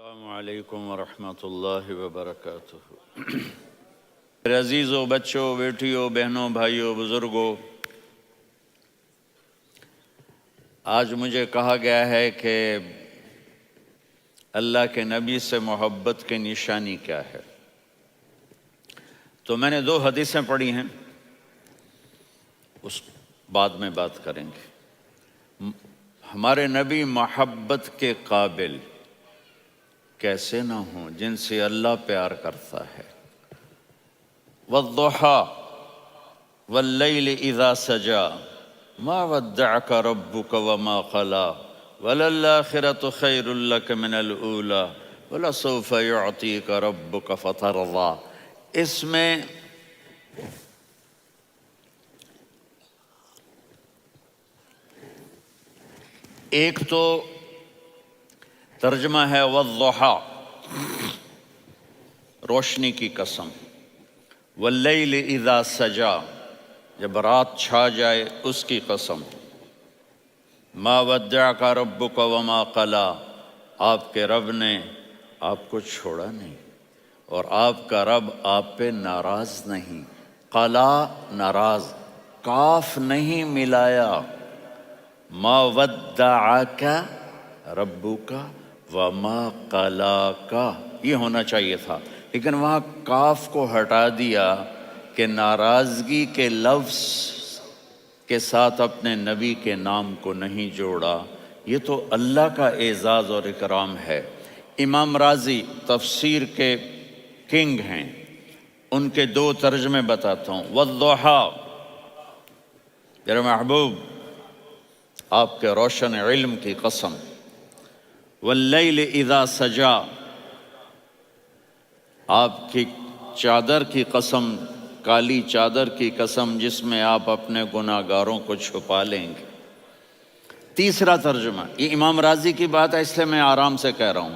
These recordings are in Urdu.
السلام علیکم ورحمۃ اللہ وبرکاتہ۔ میرے عزیزوں، بچوں، بیٹیوں، بہنوں، بھائیوں، بزرگوں، آج مجھے کہا گیا ہے کہ اللہ کے نبی سے محبت کی نشانی کیا ہے، تو میں نے 2 حدیثیں پڑھی ہیں، اس بعد میں بات کریں گے۔ ہمارے نبی محبت کے قابل کیسے نہ ہوں جن سے اللہ پیار کرتا ہے۔ وَالضُّحَىٰ وَاللَّيْلِ إِذَا سَجَىٰ مَا وَدَّعَكَ رَبُّكَ وَمَا قَلَىٰ وَلَلْآخِرَةُ خَيْرٌ لَكَ مِنَ الْأُولَىٰ وَلَسَوْفَ يُعْطِيكَ رَبُّكَ فَتَرْضَىٰ۔ اس میں ایک تو ترجمہ ہے والضحیٰ، روشنی کی قسم، واللیل اذا سجا، جب رات چھا جائے اس کی قسم، ما ودعک ربک وما قلی، آپ کے رب نے آپ کو چھوڑا نہیں اور آپ کا رب آپ پہ ناراض نہیں۔ قلا ناراض، کاف نہیں ملایا، ما ودعک ربک وما قلاک یہ ہونا چاہیے تھا، لیکن وہاں کاف کو ہٹا دیا کہ ناراضگی کے لفظ کے ساتھ اپنے نبی کے نام کو نہیں جوڑا۔ یہ تو اللہ کا اعزاز اور اکرام ہے۔ امام راضی تفسیر کے کنگ ہیں، ان کے 2 ترجمے بتاتا ہوں۔ والضحیٰ، میرے محبوب آپ کے روشن علم کی قسم، واللیل اذا سجا، آپ کی چادر کی قسم، کالی چادر کی قسم جس میں آپ اپنے گناہگاروں کو چھپا لیں گے۔ تیسرا ترجمہ، یہ امام راضی کی بات ہے اس لیے میں آرام سے کہہ رہا ہوں۔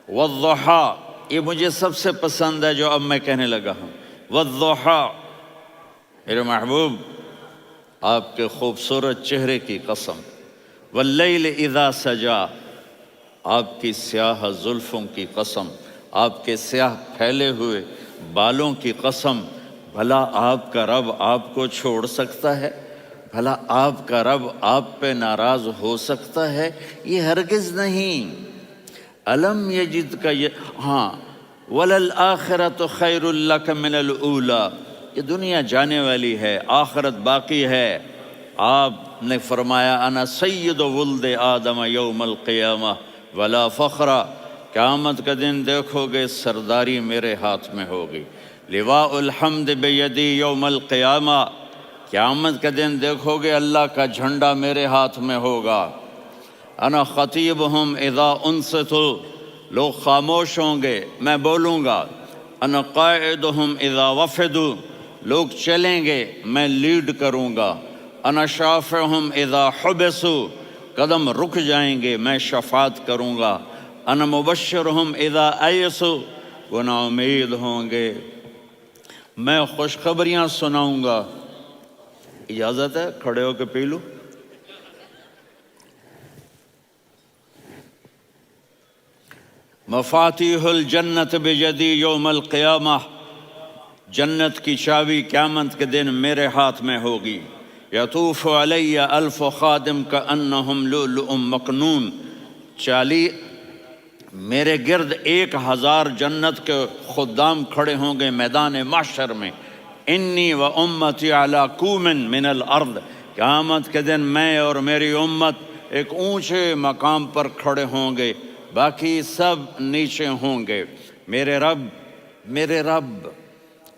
والضحیٰ، یہ مجھے سب سے پسند ہے جو اب میں کہنے لگا ہوں۔ والضحیٰ، میرے محبوب آپ کے خوبصورت چہرے کی قسم، واللیل اذا سجا، آپ کی سیاہ زلفوں کی قسم، آپ کے سیاہ پھیلے ہوئے بالوں کی قسم، بھلا آپ کا رب آپ کو چھوڑ سکتا ہے؟ بھلا آپ کا رب آپ پہ ناراض ہو سکتا ہے؟ یہ ہرگز نہیں۔ الم یجد کا ہاں، وَلَلْآخِرَةُ خَيْرٌ لَكَ مِنَ الْأُولَىٰ، یہ دنیا جانے والی ہے، آخرت باقی ہے۔ آپ نے فرمایا انا سید ولد آدم یوم القیامہ ولا فخر، قیامت کا دن دیکھو گے سرداری میرے ہاتھ میں ہوگی۔ لواء الحمد بیدی یوم القیامہ، قیامت کا دن دیکھو گے اللہ کا جھنڈا میرے ہاتھ میں ہوگا۔ انا خطیبہم اذا انصتوا، لوگ خاموش ہوں گے میں بولوں گا۔ انا قائدہم اذا وفدوا، لوگ چلیں گے میں لیڈ کروں گا۔ انا شافعہم اذا حبسوا، قدم رک جائیں گے میں شفاعت کروں گا۔ انا مبشرہم اذا ایسوا، وہ نا امید ہوں گے میں خوشخبریاں سناؤں گا۔ اجازت ہے کھڑے ہو کے پی لوں؟ مفاتیح الجنت بیدی یوم القیامہ، جنت کی چابی قیامت کے دن میرے ہاتھ میں ہوگی۔ یطوف علی الف خادم کانہم لؤلؤ مکنون، میرے گرد 1000 جنت کے خدام کھڑے ہوں گے میدان محشر میں۔ انی و امتی علی کوم من الارض، قیامت کے دن میں اور میری امت ایک اونچے مقام پر کھڑے ہوں گے، باقی سب نیچے ہوں گے۔ میرے رب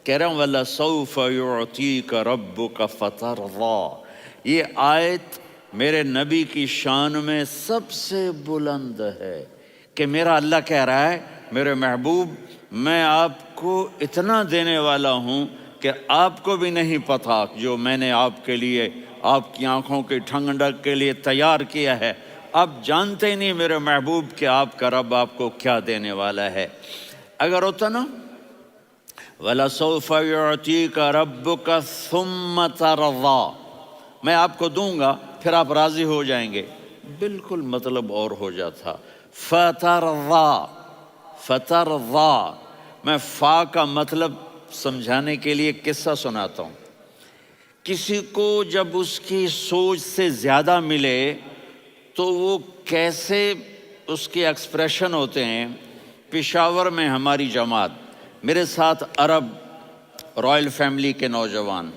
کہہ رہا ہوں وَلَسَوْفَ يُعْطِيكَ رَبُّكَ فَتَرْضَىٰ، یہ آیت میرے نبی کی شان میں سب سے بلند ہے کہ میرا اللہ کہہ رہا ہے میرے محبوب میں آپ کو اتنا دینے والا ہوں کہ آپ کو بھی نہیں پتہ جو میں نے آپ کے لیے، آپ کی آنکھوں کی ٹھنڈک کے لیے تیار کیا ہے۔ آپ جانتے نہیں میرے محبوب کہ آپ کا رب آپ کو کیا دینے والا ہے۔ اگر ہوتا نا وَلَسَوْفَ يُعْطِيكَ رَبُّكَ ثُمَّ تَرْضَىٰ، میں آپ کو دوں گا پھر آپ راضی ہو جائیں گے، بالکل مطلب اور ہو جاتا۔ فَتَرْضَىٰ، فترضا، میں فا کا مطلب سمجھانے کے لیے قصہ سناتا ہوں۔ کسی کو جب اس کی سوچ سے زیادہ ملے تو وہ کیسے اس کے ایکسپریشن ہوتے ہیں۔ پشاور میں ہماری جماعت، میرے ساتھ عرب رائل فیملی کے نوجوان،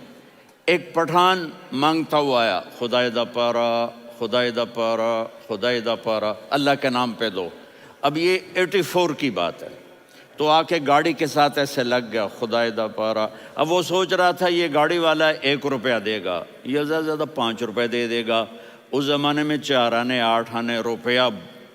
ایک پٹھان مانگتا ہوا آیا، خدائے دا پارا، خدائے دا پارا، خدائے دا پارا، اللہ کے نام پہ دو۔ اب یہ 84 کی بات ہے، تو آ کے گاڑی کے ساتھ ایسے لگ گیا، خدائے دا پارا۔ اب وہ سوچ رہا تھا یہ گاڑی والا 1 روپیہ دے گا، یہ زیادہ زیادہ 5 روپے دے گا۔ اس زمانے میں 4 آنے 8 آنے روپیہ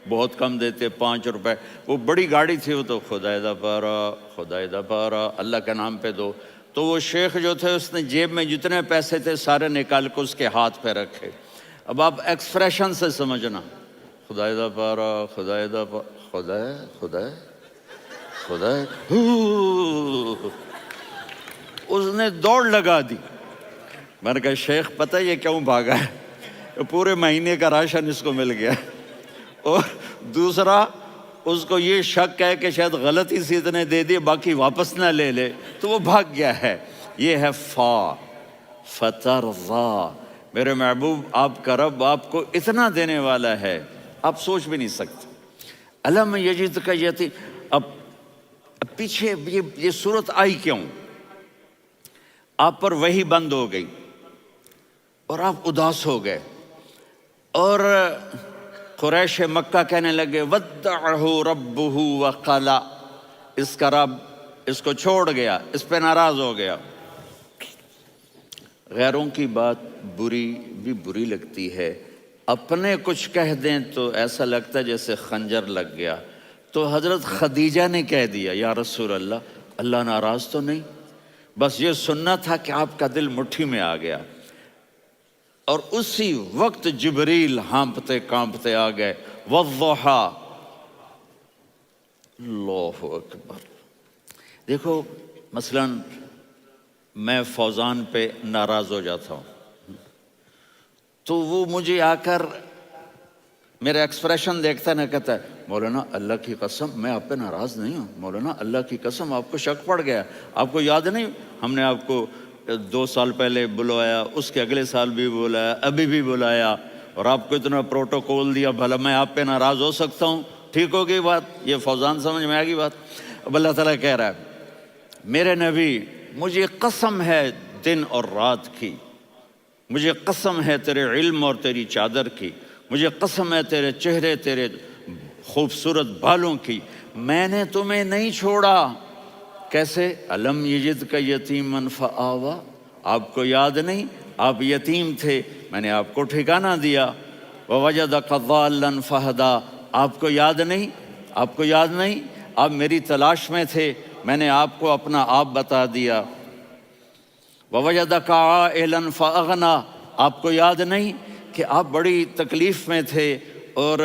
بہت کم دیتے، 5 روپے، وہ بڑی گاڑی تھی، وہ تو خدائے دا پارا، خدائے دا پارا، اللہ کے نام پہ دو۔ تو وہ شیخ جو تھے اس نے جیب میں جتنے پیسے تھے سارے نکال کے اس کے ہاتھ پہ رکھے۔ اب آپ ایکسپریشن سے سمجھنا، خدائے دا پارا، خدائے دا پارا، خدائے خدائے خدائے، اس نے دوڑ لگا دی۔ میں نے کہا شیخ پتہ یہ کیوں بھاگا ہے؟ پورے مہینے کا راشن اس کو مل گیا، اور دوسرا اس کو یہ شک ہے کہ شاید غلطی سے اتنے دے دیے باقی واپس نہ لے لے، تو وہ بھاگ گیا ہے۔ یہ ہے فا، فترضا۔ میرے محبوب آپ کا رب آپ کو اتنا دینے والا ہے آپ سوچ بھی نہیں سکتے۔ الم یجدک یتیم، اب پیچھے یہ صورت آئی کیوں؟ آپ پر وحی بند ہو گئی اور آپ اداس ہو گئے، اور قریش مکہ کہنے لگے ودعہ ربہ وقلا، اس کا رب اس کو چھوڑ گیا، اس پہ ناراض ہو گیا۔ غیروں کی بات بری لگتی ہے، اپنے کچھ کہہ دیں تو ایسا لگتا ہے جیسے خنجر لگ گیا۔ تو حضرت خدیجہ نے کہہ دیا یا رسول اللہ، اللہ ناراض تو نہیں؟ بس یہ سننا تھا کہ آپ کا دل مٹھی میں آ گیا۔ اور اسی وقت جبریل ہانپتے کانپتے آ گئے، والضحی، اللہ اکبر۔ دیکھو مثلا میں فوزان پہ ناراض ہو جاتا ہوں تو وہ مجھے آ کر میرا ایکسپریشن دیکھتا ہے نا، کہتا ہے مولانا اللہ کی قسم میں آپ پہ ناراض نہیں ہوں، مولانا اللہ کی قسم آپ کو شک پڑ گیا، آپ کو یاد نہیں ہم نے آپ کو 2 سال پہلے بلوایا، اس کے اگلے سال بھی بلایا، ابھی بھی بلایا، اور آپ کو اتنا پروٹوکول دیا، بھلا میں آپ پہ ناراض ہو سکتا ہوں؟ ٹھیک ہوگی بات؟ یہ فوزان سمجھ میں آ گئی بات؟ اب اللہ تعالیٰ کہہ رہا ہے میرے نبی مجھے قسم ہے دن اور رات کی، مجھے قسم ہے تیرے علم اور تیری چادر کی، مجھے قسم ہے تیرے چہرے تیرے خوبصورت بالوں کی، میں نے تمہیں نہیں چھوڑا۔ کیسے؟ الم یجدک یتیما فآویٰ، آپ کو یاد نہیں آپ یتیم تھے، میں نے آپ کو ٹھکانہ دیا۔ ووجدک ضالا فہدیٰ، آپ کو یاد نہیں، آپ کو یاد نہیں آپ میری تلاش میں تھے، میں نے آپ کو اپنا آپ بتا دیا۔ ووجدک عائلا فاغنیٰ، آپ کو یاد نہیں کہ آپ بڑی تکلیف میں تھے اور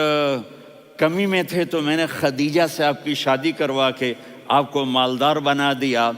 کمی میں تھے، تو میں نے خدیجہ سے آپ کی شادی کروا کے آپ کو مالدار بنا دیا۔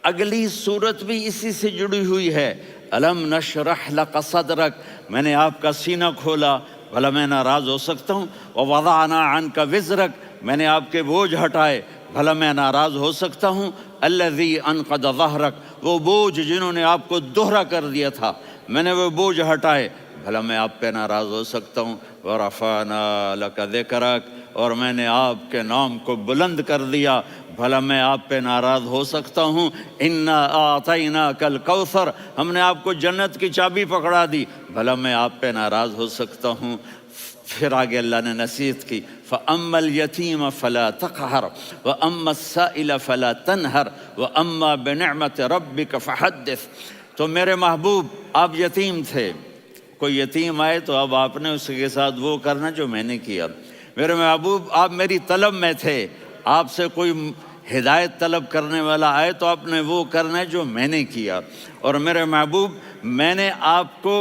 اگلی صورت بھی اسی سے جڑی ہوئی ہے، الم نشرح لک صدرک، میں نے آپ کا سینہ کھولا، بھلا میں ناراض ہو سکتا ہوں؟ ووضعنا عنک وزرک، میں نے آپ کے بوجھ ہٹائے، بھلا میں ناراض ہو سکتا ہوں؟ الذی انقض ظہرک، وہ بوجھ جنہوں نے آپ کو دوہرا کر دیا تھا، میں نے وہ بوجھ ہٹائے، بھلا میں آپ پہ ناراض ہو سکتا ہوں؟ ورفعنا لک ذکرک، اور میں نے آپ کے نام کو بلند کر دیا، بھلا میں آپ پہ ناراض ہو سکتا ہوں؟ انا اعطیناک الکوثر، ہم نے آپ کو جنت کی چابی پکڑا دی، بھلا میں آپ پہ ناراض ہو سکتا ہوں؟ پھر آگے اللہ نے نصیحت کی، فَأَمَّا الْيَتِيمَ فَلَا تَقْهَرْ وَأَمَّا السَّائِلَ فَلَا تَنْهَرْ وَأَمَّا بِنِعْمَةِ رَبِّكَ فَحَدِّثْ۔ تو میرے محبوب آپ یتیم تھے، کوئی یتیم آئے تو اب آپ نے اس کے ساتھ وہ کرنا جو میں نے کیا۔ میرے محبوب آپ میری طلب میں تھے، آپ سے کوئی ہدایت طلب کرنے والا آئے تو آپ نے وہ کرنا ہے جو میں نے کیا۔ اور میرے محبوب میں نے آپ کو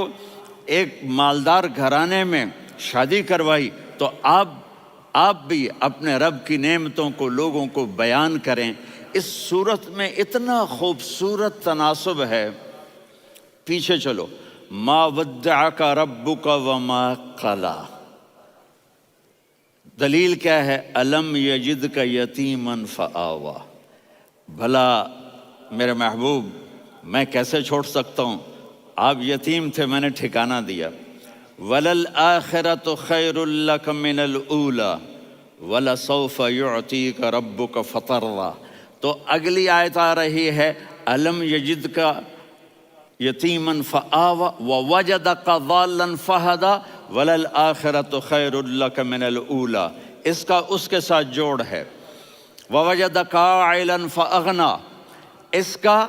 ایک مالدار گھرانے میں شادی کروائی، تو آپ بھی اپنے رب کی نعمتوں کو لوگوں کو بیان کریں۔ اس صورت میں اتنا خوبصورت تناسب ہے، پیچھے چلو، ما ودعک ربک وما قلی، دلیل کیا ہے؟ الم یجد کا یتیمن فآوا، بھلا میرے محبوب میں کیسے چھوڑ سکتا ہوں؟ آپ یتیم تھے، میں نے ٹھکانہ دیا۔ وَلَلْآخِرَةُ خَيْرٌ لَكَ مِنَ الْأُولَى وَلَسَوْفَ يُعْطِيكَ رَبُّكَ فَتَرْضَىٰ۔ تو اگلی آیت آ رہی ہے الم یجد کا یتیمن فآوا ووجدک ضالا فہدا وللآخرۃ خیر لک من الاولی، اس کا اس کے ساتھ جوڑ ہے۔ ووجدک عائلا فاغنا، اس کا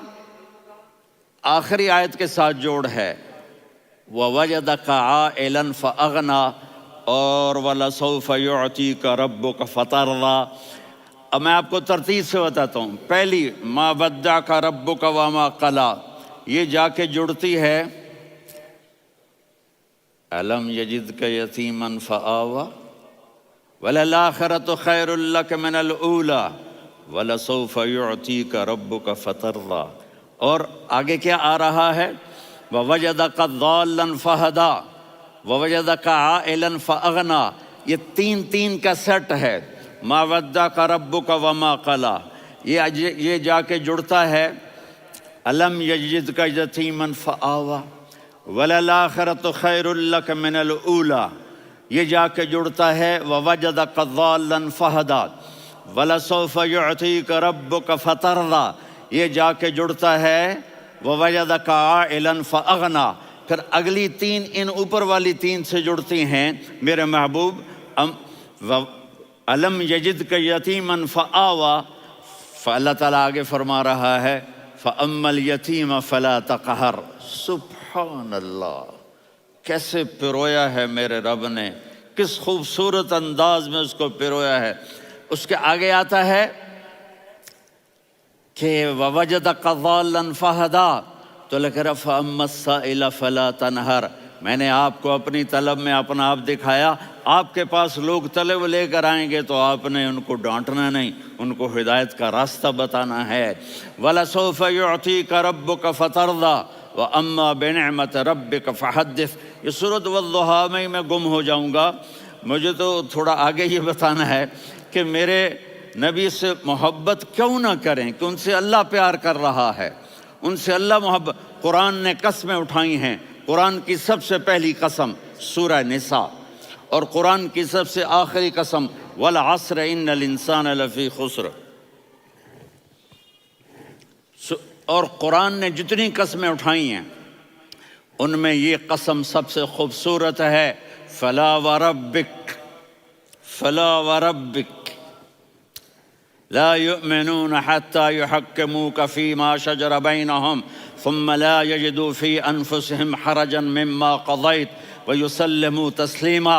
آخری آیت کے ساتھ جوڑ ہے ووجدک عائلا فاغنا اور ولسوف یعطیک ربک فترضیٰ۔ اب میں آپ کو ترتیب سے بتاتا ہوں۔ پہلی ما ودعک ربک وما قلی، یہ جا کے جڑتی ہے الم یجدک یتیما فآوا وللآخرۃ خیر لک من الاولی ولسوف یعطیک ربک فترضیٰ۔ اور آگے کیا آ رہا ہے؟ ووجدک ضالا فہدا ووجدک عائلا فاغنا، یہ تین تین کا سیٹ ہے۔ ما ودعک ربک وما قلی، یہ جا کے جڑتا ہے الم یجدک یتیما فآوا وللآخرۃ خیر لک من الاولی، یہ جا کے جڑتا ہے ووجدک ضالا فہدا ولسوف یعطیک ربک فترضیٰ، یہ جا کے جڑتا ہے ووجدک عائلا فاغنا۔ پھر اگلی تین ان اوپر والی تین سے جڑتی ہیں میرے محبوب۔ الم یجدک یتیما فآوا، فاللہ تعالیٰ آگے فرما رہا ہے فَأَمَّا الْيَتِيمَ فَلَا تَقْهَرْ۔ سبحان اللہ، کیسے پرویا ہے میرے رب نے، کس خوبصورت انداز میں اس کو پرویا ہے۔ اس کے آگے آتا ہے کہ وَوَجَدَكَ ضَالًّا فَهَدَىٰ، تو لکھ رہا فَأَمَّا السَّائِلَ فَلَا تَنْهَرْ، میں نے آپ کو اپنی طلب میں اپنا آپ دکھایا۔ آپ کے پاس لوگ طلب لے کر آئیں گے تو آپ نے ان کو ڈانٹنا نہیں، ان کو ہدایت کا راستہ بتانا ہے۔ وَلَسَوْفَ يُعْطِيكَ رَبُّكَ فَتَرْضَىٰ وَأَمَّا بِنِعْمَةِ رَبِّكَ فَحَدِّثْ۔ یہ سورۃ والضحیٰ میں گم ہو جاؤں گا، مجھے تو تھوڑا آگے یہ بتانا ہے کہ میرے نبی سے محبت کیوں نہ کریں، کہ ان سے اللہ پیار کر رہا ہے، ان سے اللہ محبت۔ قرآن نے قسمیں اٹھائی ہیں، قرآن کی سب سے پہلی قسم سورہ نساء، اور قرآن کی سب سے آخری قسم والعصر ان الانسان لفی خسر۔ اور قرآن نے جتنی قسمیں اٹھائی ہیں ان میں یہ قسم سب سے خوبصورت ہے، فلا وربک فلا وربک لا يؤمنون حتى يحكموك فيما شجر بينهم ثم لا يجدوا في أنفسهم حرجا مما قضيت ويسلموا تسلیما۔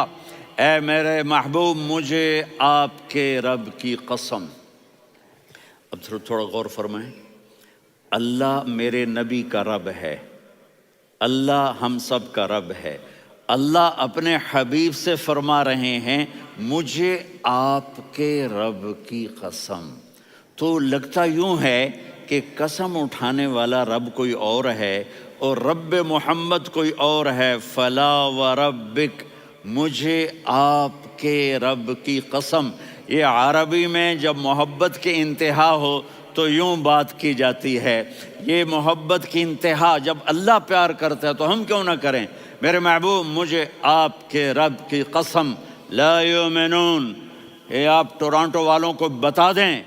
اے میرے محبوب، مجھے آپ کے رب کی قسم۔ اب تھوڑا غور فرمائیں، اللہ میرے نبی کا رب ہے، اللہ ہم سب کا رب ہے۔ اللہ اپنے حبیب سے فرما رہے ہیں مجھے آپ کے رب کی قسم۔ تو لگتا یوں ہے کہ قسم اٹھانے والا رب کوئی اور ہے اور رب محمد کوئی اور ہے۔ فلا وربک، مجھے آپ کے رب کی قسم۔ یہ عربی میں جب محبت کی انتہا ہو تو یوں بات کی جاتی ہے، یہ محبت کی انتہا جب اللہ پیار کرتا ہے تو ہم کیوں نہ کریں۔ میرے محبوب، مجھے آپ کے رب کی قسم، لا یؤمنون، یہ آپ ٹورانٹو والوں کو بتا دیں،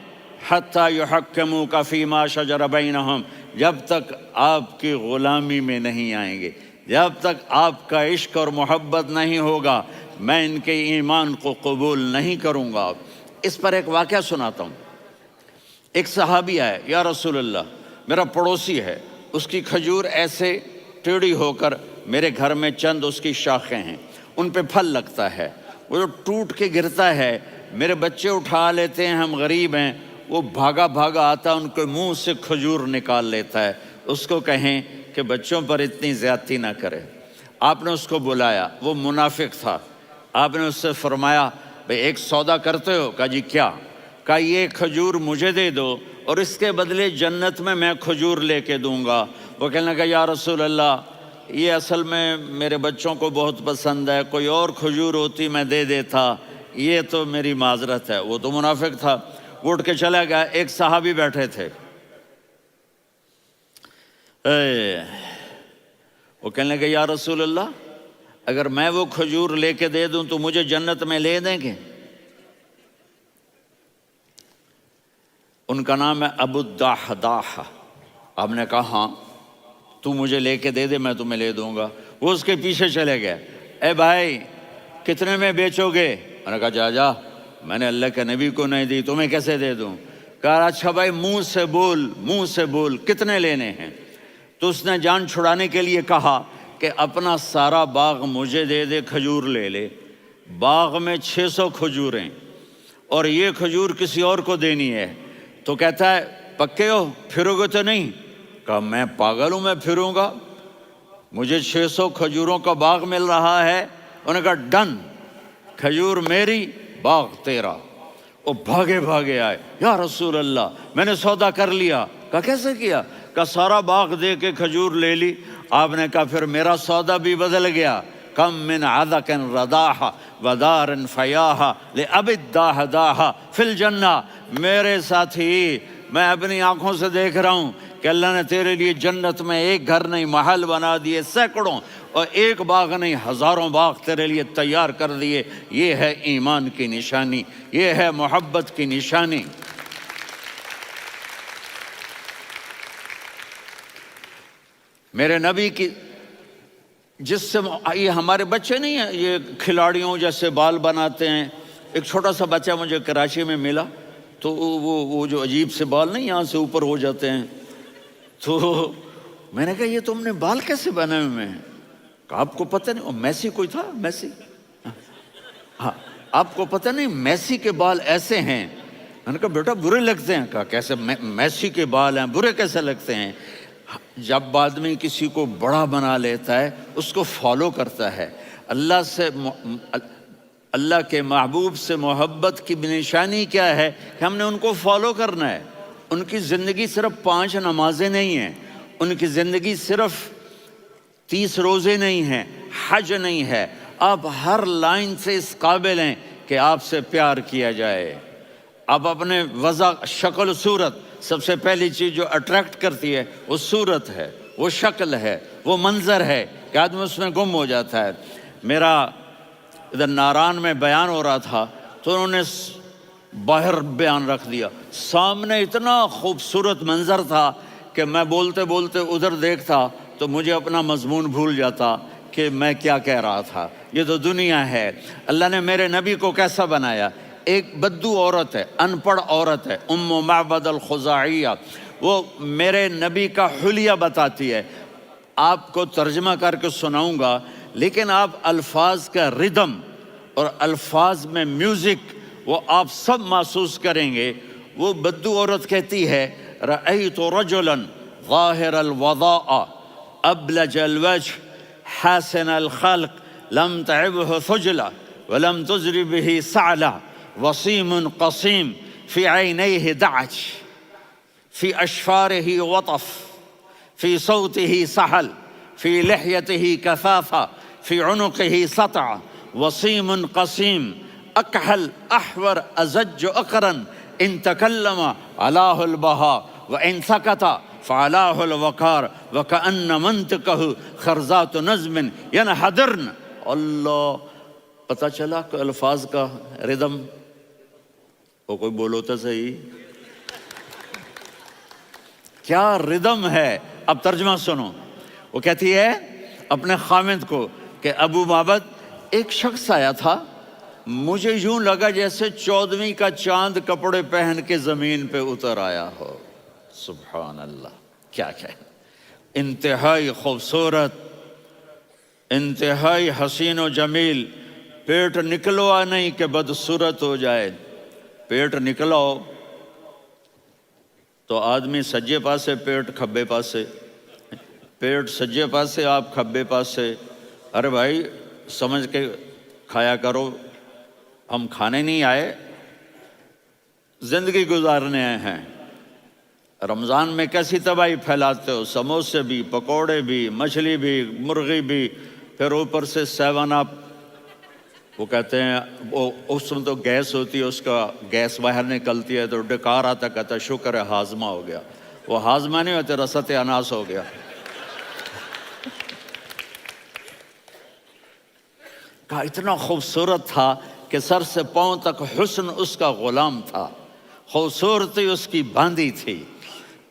حتی یحکموک فیما شجر بینہم، جب تک آپ کی غلامی میں نہیں آئیں گے، جب تک آپ کا عشق اور محبت نہیں ہوگا، میں ان کے ایمان کو قبول نہیں کروں گا۔ اس پر ایک واقعہ سناتا ہوں۔ ایک صحابی آئے، یا رسول اللہ، میرا پڑوسی ہے، اس کی کھجور ایسے ٹیڑھی ہو کر میرے گھر میں چند اس کی شاخیں ہیں، ان پہ پھل لگتا ہے، وہ جو ٹوٹ کے گرتا ہے، میرے بچے اٹھا لیتے ہیں، ہم غریب ہیں، وہ بھاگا بھاگا آتا ہے، ان کے منہ سے کھجور نکال لیتا ہے۔ اس کو کہیں کہ بچوں پر اتنی زیادتی نہ کرے۔ آپ نے اس کو بلایا، وہ منافق تھا، آپ نے اس سے فرمایا بھئی ایک سودا کرتے ہو؟ کہا جی کیا؟ کہا یہ کھجور مجھے دے دو اور اس کے بدلے جنت میں کھجور لے کے دوں گا۔ وہ کہنے لگا یا رسول اللہ، یہ اصل میں میرے بچوں کو بہت پسند ہے، کوئی اور کھجور ہوتی میں دے دیتا، یہ تو میری معذرت ہے۔ وہ تو منافق تھا، وہ اٹھ کے چلا گیا۔ ایک صحابی بیٹھے تھے، وہ کہنے لگے یا رسول اللہ، اگر میں وہ کھجور لے کے دے دوں تو مجھے جنت میں لے دیں گے؟ ان کا نام ہے ابو الدحداح۔ آپ نے کہا ہاں، تو مجھے لے کے دے دے، میں تمہیں لے دوں گا۔ وہ اس کے پیچھے چلے گئے، اے بھائی کتنے میں بیچو گے؟ میں نے کہا جا میں نے اللہ کے نبی کو نہیں دی، تمہیں کیسے دے دوں؟ کہا اچھا بھائی منہ سے بول کتنے لینے ہیں؟ تو اس نے جان چھڑانے کے لیے کہا کہ اپنا سارا باغ مجھے دے دے، کھجور لے لے۔ باغ میں 600 کھجوریں اور یہ کھجور کسی اور کو دینی ہے۔ تو کہتا ہے پکے ہو، پھرو گے تو نہیں؟ کہا میں پاگل ہوں، میں پھروں گا؟ مجھے 600 کھجوروں کا باغ مل رہا ہے۔ انہوں نے کہا ڈن، کھجور میری، باغ تیرا۔ وہ بھاگے آئے، یا رسول اللہ میں نے سودا کر لیا۔ کہا کیسے کیا؟ کہا سارا باغ دے کے کھجور لے لی۔ آپ نے کہا پھر میرا سودا بھی بدل گیا۔ کم من عدق رداح ودار فیاح لأبی الدحداح فی الجنہ۔ میرے ساتھی، میں اپنی آنکھوں سے دیکھ رہا ہوں کہ اللہ نے تیرے لیے جنت میں ایک گھر نہیں محل بنا دیے سینکڑوں، اور ایک باغ نہیں ہزاروں باغ تیرے لیے تیار کر دیے۔ یہ ہے ایمان کی نشانی، یہ ہے محبت کی نشانی۔ میرے نبی کی جس سے یہ ہمارے بچے نہیں ہیں، یہ کھلاڑیوں جیسے بال بناتے ہیں۔ ایک چھوٹا سا بچہ مجھے کراچی میں ملا، تو وہ جو عجیب سے بال نہیں یہاں سے اوپر ہو جاتے ہیں، تو میں نے کہا یہ تم نے بال کیسے بنائے ہوئے ہیں؟ کہا آپ کو پتہ نہیں؟ میسی کوئی تھا، میسی، ہاں آپ کو پتہ نہیں میسی کے بال ایسے ہیں؟ میں نے کہا بیٹا برے لگتے ہیں۔ کہا کیسے؟ میسی کے بال ہیں برے کیسے لگتے ہیں؟ جب آدمی کسی کو بڑا بنا لیتا ہے اس کو فالو کرتا ہے۔ اللہ کے محبوب سے محبت کی نشانی کیا ہے کہ ہم نے ان کو فالو کرنا ہے۔ ان کی زندگی صرف 5 نمازیں نہیں ہیں، ان کی زندگی صرف 30 روزے نہیں ہیں، حج نہیں ہے۔ آپ ہر لائن سے اس قابل ہیں کہ آپ سے پیار کیا جائے۔ آپ اپنے وضع، شکل و صورت، سب سے پہلی چیز جو اٹریکٹ کرتی ہے وہ صورت ہے، وہ شکل ہے، وہ منظر ہے کہ آدمی اس میں گم ہو جاتا ہے۔ میرا ادھر ناران میں بیان ہو رہا تھا تو انہوں نے باہر بیان رکھ دیا، سامنے اتنا خوبصورت منظر تھا کہ میں بولتے بولتے ادھر دیکھتا تو مجھے اپنا مضمون بھول جاتا کہ میں کیا کہہ رہا تھا۔ یہ تو دنیا ہے۔ اللہ نے میرے نبی کو کیسا بنایا؟ ایک بدو عورت ہے، ان پڑھ عورت ہے، ام معبد الخزاعیہ، وہ میرے نبی کا حلیہ بتاتی ہے۔ آپ کو ترجمہ کر کے سناؤں گا، لیکن آپ الفاظ کا ردم اور الفاظ میں میوزک وہ آپ سب محسوس کریں گے۔ وہ بدو عورت کہتی ہے رأیت رجلا ظاہر الوضاء ابلج الوجه حاسن الخلق لم تعبه ثجلة ولم تزر به سعلة وصيم قصيم في عينيه دعج في أشفاره وطف في صوته سحل في لحيته كثافة في عنقه سطع وصيم قصيم أكحل أحور أزج أقرن إن تكلم علاه البهاء وإن سكت فعلاه الوقار وكأن منطقه خرزات نظم ينحدرن۔ اللہ، پتہ چلا کہ الفاظ کا ردم، وہ کوئی بولو تو صحیح، کیا ردم ہے۔ اب ترجمہ سنو۔ وہ کہتی ہے اپنے خامد کو کہ ابو معبد، ایک شخص آیا تھا، مجھے یوں لگا جیسے 14ویں کا چاند کپڑے پہن کے زمین پہ اتر آیا ہو۔ سبحان اللہ، کیا انتہائی خوبصورت، انتہائی حسین و جمیل۔ پیٹ نکلوا نہیں کہ بدصورت ہو جائے۔ پیٹ نکلاؤ تو آدمی سجے پاسے پیٹ، کھبے پاسے پیٹ، سجے پاسے آپ کھبے پاسے۔ ارے بھائی سمجھ کے کھایا کرو، ہم کھانے نہیں آئے، زندگی گزارنے آئے ہیں۔ رمضان میں کیسی تباہی پھیلاتے ہو، سموسے بھی، پکوڑے بھی، مچھلی بھی، مرغی بھی، پھر اوپر سے 7 اپ۔ وہ کہتے ہیں وہ اس میں تو گیس ہوتی ہے، اس کا گیس باہر نکلتی ہے تو ڈکار آتا، کہتا ہے شکر ہے ہاضمہ ہو گیا. وہ ہاضمہ نہیں ہوتے، رسط اناس ہو گیا. کہا اتنا خوبصورت تھا کہ سر سے پاؤں تک حسن اس کا غلام تھا، خوبصورتی اس کی باندھی تھی،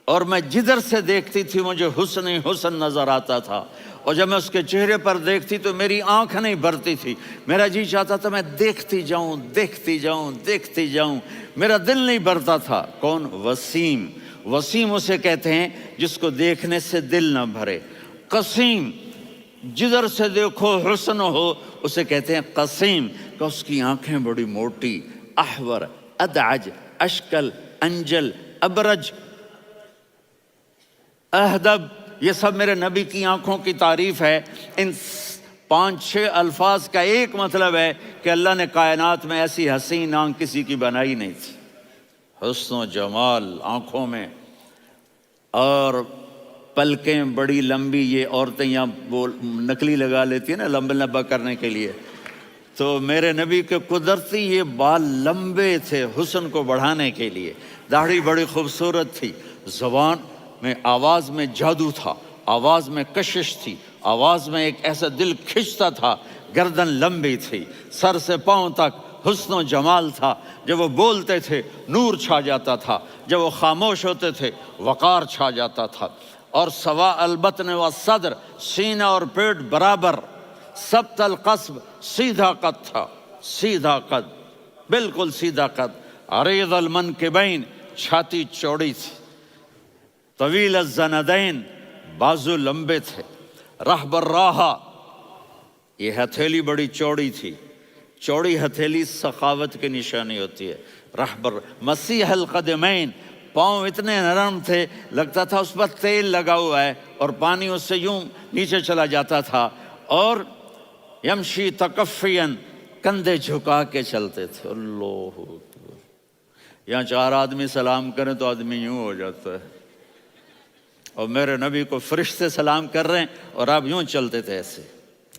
اور میں جدھر سے دیکھتی تھی مجھے حسن ہی حسن نظر آتا تھا. اور جب میں اس کے چہرے پر دیکھتی تو میری آنکھ نہیں بھرتی تھی، میرا جی چاہتا تھا میں دیکھتی جاؤں دیکھتی جاؤں دیکھتی جاؤں، میرا دل نہیں بھرتا تھا. کون؟ وسیم. وسیم اسے کہتے ہیں جس کو دیکھنے سے دل نہ بھرے. قسیم، جدھر سے دیکھو حسن ہو، اسے کہتے ہیں قسیم، کہ اس کی آنکھیں بڑی موٹی، احور، ادعج، اشکل، انجل، ابرج، اہدب، یہ سب میرے نبی کی آنکھوں کی تعریف ہے. ان 5-6 الفاظ کا ایک مطلب ہے کہ اللہ نے کائنات میں ایسی حسین آنکھ کسی کی بنائی نہیں تھی. حسن و جمال آنکھوں میں، اور پلکیں بڑی لمبی. یہ عورتیں یہاں وہ نکلی لگا لیتی ہیں نا لمبا لمبا کرنے کے لیے، تو میرے نبی کے قدرتی یہ بال لمبے تھے حسن کو بڑھانے کے لیے. داڑھی بڑی خوبصورت تھی. زبان میں، آواز میں جادو تھا، آواز میں کشش تھی، آواز میں ایک ایسا دل کھنچتا تھا. گردن لمبی تھی، سر سے پاؤں تک حسن و جمال تھا. جب وہ بولتے تھے نور چھا جاتا تھا، جب وہ خاموش ہوتے تھے وقار چھا جاتا تھا. اور سوا البطن و صدر، سینہ اور پیٹ برابر، سبت القصب، سیدھا قد تھا، سیدھا قد، بالکل سیدھا قد. عریض المنکبین، چھاتی چوڑی تھی. طویل الزندین، بازو لمبے تھے. رحب الراحہ، یہ ہتھیلی بڑی چوڑی تھی. چوڑی ہتھیلی سخاوت کی نشانی ہوتی ہے. رحب مسیح القدمین، پاؤں اتنے نرم تھے لگتا تھا اس پر تیل لگا ہوا ہے، اور پانی اس سے یوں نیچے چلا جاتا تھا. اور یمشی تکفین، کندھے جھکا کے چلتے تھے. اللہ اکبر. یہاں 4 آدمی سلام کریں تو آدمی یوں ہو جاتا ہے، اور میرے نبی کو فرشتے سلام کر رہے ہیں اور آپ یوں چلتے تھے، ایسے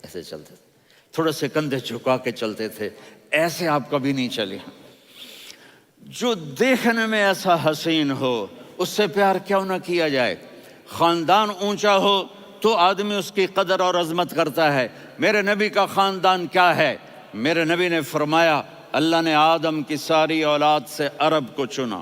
ایسے چلتے تھے، تھوڑے سے کندھے جھکا کے چلتے تھے. ایسے آپ کبھی نہیں چلے. جو دیکھنے میں ایسا حسین ہو اس سے پیار کیوں نہ کیا جائے. خاندان اونچا ہو تو آدمی اس کی قدر اور عظمت کرتا ہے. میرے نبی کا خاندان کیا ہے؟ میرے نبی نے فرمایا اللہ نے آدم کی ساری اولاد سے عرب کو چنا،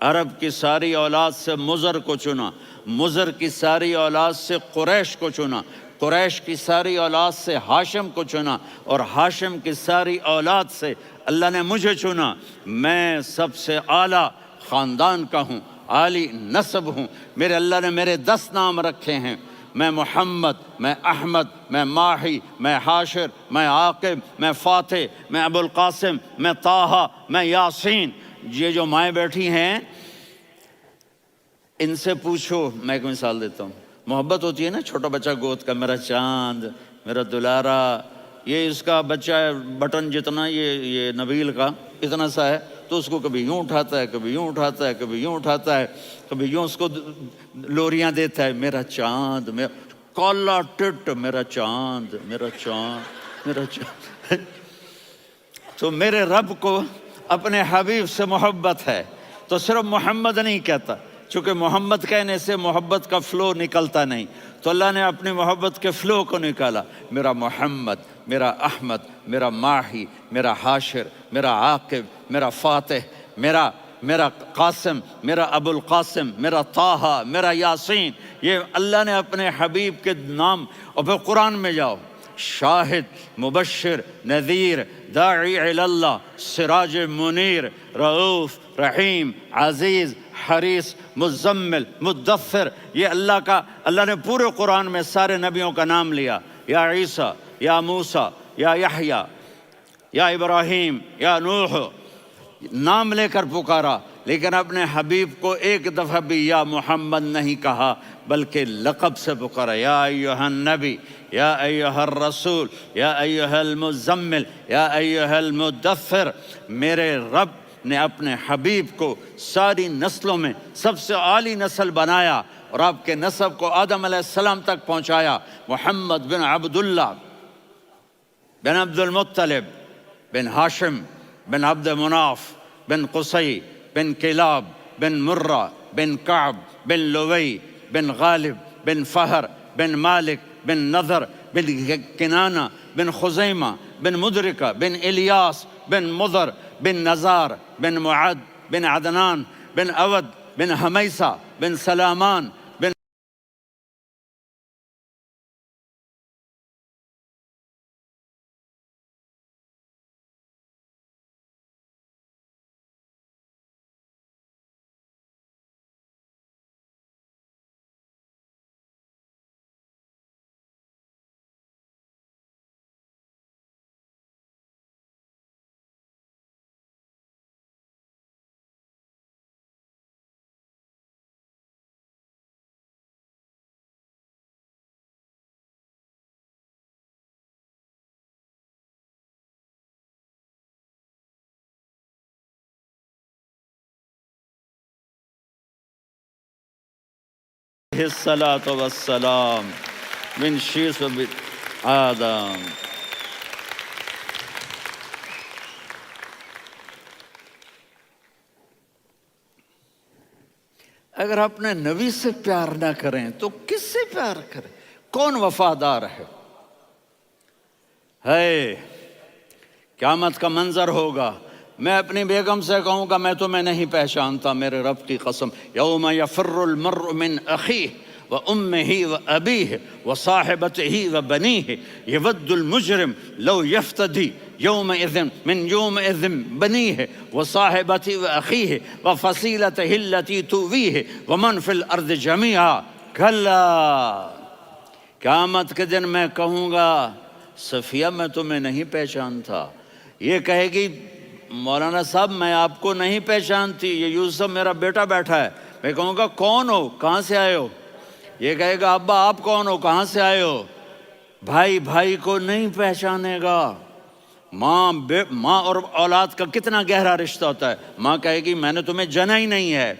عرب کی ساری اولاد سے مضر کو چنا، مضر کی ساری اولاد سے قریش کو چنا، قریش کی ساری اولاد سے ہاشم کو چنا، اور ہاشم کی ساری اولاد سے اللہ نے مجھے چنا. میں سب سے اعلیٰ خاندان کا ہوں، عالی نسب ہوں. میرے اللہ نے میرے 10 نام رکھے ہیں. میں محمد، میں احمد، میں ماہی، میں حاشر، میں عاقب، میں فاتح، میں ابو القاسم، میں طٰہٰ، میں یاسین. یہ جو مائیں بیٹھی ہیں ان سے پوچھو. میں ایک مثال دیتا ہوں. محبت ہوتی ہے نا، چھوٹا بچہ گود کا، میرا چاند، میرا دلارا. یہ اس کا بچہ بٹن جتنا، یہ نبیل کا اتنا سا ہے، تو اس کو کبھی یوں اٹھاتا ہے، کبھی یوں اٹھاتا ہے، کبھی یوں اٹھاتا ہے، کبھی یوں اس کو لوریاں دیتا ہے. میرا چاند، میرا کالا ٹٹ، میرا چاند، میرا چاند، میرا چاند. تو میرے رب کو اپنے حبیب سے محبت ہے تو صرف محمد نہیں کہتا، چونکہ محمد کہنے سے محبت کا فلو نکلتا نہیں، تو اللہ نے اپنی محبت کے فلو کو نکالا. میرا محمد، میرا احمد، میرا ماہی، میرا حاشر، میرا عاقب، میرا فاتح، میرا قاسم، میرا ابو القاسم، میرا طٰہٰ، میرا یاسین. یہ اللہ نے اپنے حبیب کے نام. اور پھر قرآن میں جاؤ، شاہد، مبشر، نذیر، داعی الی اللہ، سراج منیر، رؤوف، رحیم، عزیز، حریص، مزمل، مدثر. یہ اللہ نے پورے قرآن میں سارے نبیوں کا نام لیا. یا عیسیٰ، یا موسیٰ، یا یحییٰ، یا ابراہیم، یا نوح، نام لے کر پکارا. لیکن اپنے حبیب کو ایک دفعہ بھی یا محمد نہیں کہا، بلکہ لقب سے پکارا. یا ایھا النبی، یا ایھا الرسول، یا ایھا المزمل، یا ایھا المدثر. میرے رب نے اپنے حبیب کو ساری نسلوں میں سب سے عالی نسل بنایا، اور آپ کے نسب کو آدم علیہ السلام تک پہنچایا. محمد بن عبداللہ بن عبد المطلب بن ہاشم بن عبد مناف بن قصی بن کلاب بن مرہ بن کعب بن لوی بن غالب بن فہر بن مالک بن نضر بن کنانہ بن خزیمہ بن مدرکہ بن الیاس بن مضر بن نزار بن معد بن عدنان بن اود بن حمیسہ بن سلامان بن الصلاة والسلام من شیس و آدم. اگر اپنے نبی سے پیار نہ کریں تو کس سے پیار کریں؟ کون وفادار ہے؟ قیامت کا منظر ہوگا، میں اپنی بیگم سے کہوں گا میں تمہیں نہیں پہچانتا، میرے رب کی قسم، یوم یفر المرء من اخیہ وامہ وابیہ وصاحبتہ وبنیہ یود المجرم لو یفتدی یومئذ من یومئذ بنیہ وصاحبتہ واخیہ وفصیلتہ التی تؤویہ ومن فی الارض جمیعا کلا. قیامت کے دن میں کہوں گا صفیہ میں تمہیں نہیں پہچانتا، یہ کہے گی مولانا صاحب میں آپ کو نہیں پہچانتی، یہ یوسف میرا بیٹا بیٹھا ہے. میں کہوں گا کون ہو، کہاں سے آئے ہو؟ یہ کہے گا ابا آپ کون ہو، کہاں سے آئے ہو؟ بھائی بھائی کو نہیں پہچانے گا. ماں اور اولاد کا کتنا گہرا رشتہ ہوتا ہے. ماں کہے گی میں نے تمہیں جنا ہی نہیں ہے.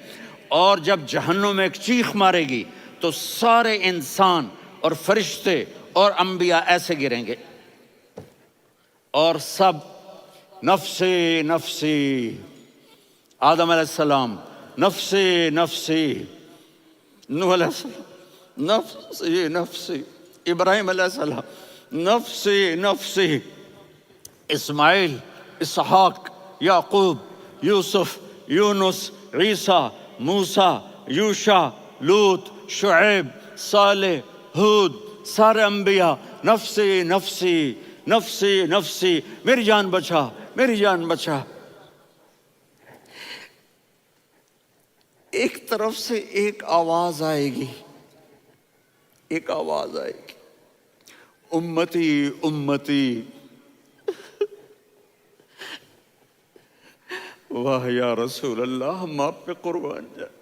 اور جب جہنم میں ایک چیخ مارے گی تو سارے انسان اور فرشتے اور انبیاء ایسے گریں گے اور سب نفسی نفسی. آدم علیہ السلام نفسی نفسی، نوح علیہ السلام نفسی نفسی، ابراہیم علیہ السلام نفسی نفسی، اسماعیل، اسحاق، یعقوب، یوسف، یونس، عیسیٰ، موسیٰ، یوشع، لوط، شعیب، صالح، ہود، سارے انبیاء نفسی نفسی نفسی نفسی، میری جان بچا میری جان بچا. ایک طرف سے ایک آواز آئے گی، ایک آواز آئے گی، امتی امتی. واہ یا رسول اللہ، ہم آپ پہ قربان جائیں.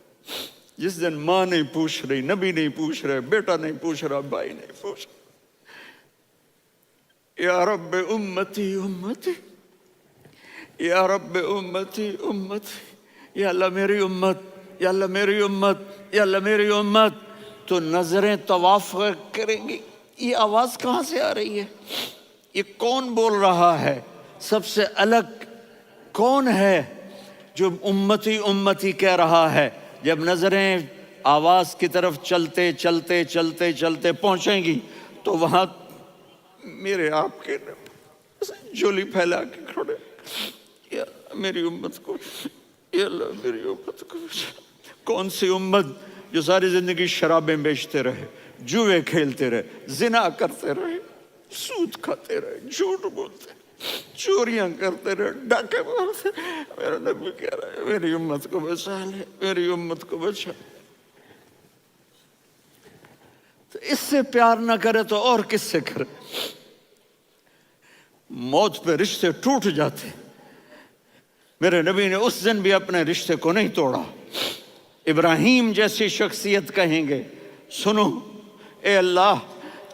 جس دن ماں نہیں پوچھ رہی، نبی نہیں پوچھ رہے، بیٹا نہیں پوچھ رہا، بھائی نہیں پوچھ رہا، یا رب امتی امتی، یا رب امتی امتی، یا اللہ میری امت، یا اللہ میری امت، یا اللہ میری امت. تو نظریں طواف کریں گی، یہ آواز کہاں سے آ رہی ہے؟ یہ کون بول رہا ہے؟ سب سے الگ کون ہے جو امتی امتی کہہ رہا ہے؟ جب نظریں آواز کی طرف چلتے چلتے چلتے چلتے پہنچیں گی تو وہاں میرے آپ کے جولی پھیلا کے کھڑے، یا میری امت کو، یا اللہ میری امت کو. کون سی امت جو ساری زندگی شرابیں بیچتے رہے، جوئے کھیلتے رہے، زنا کرتے رہے، سود کھاتے رہے، جھوٹ بولتے، چوریاں کرتے رہے، ڈاکے مارتے. میرا نبی کہہ رہا ہے میری امت کو بچا لے، میری امت کو بچا. تو اس سے پیار نہ کرے تو اور کس سے کرے؟ موت پہ رشتے ٹوٹ جاتے. میرے نبی نے اس دن بھی اپنے رشتے کو نہیں توڑا. ابراہیم جیسی شخصیت کہیں گے سنو اے اللہ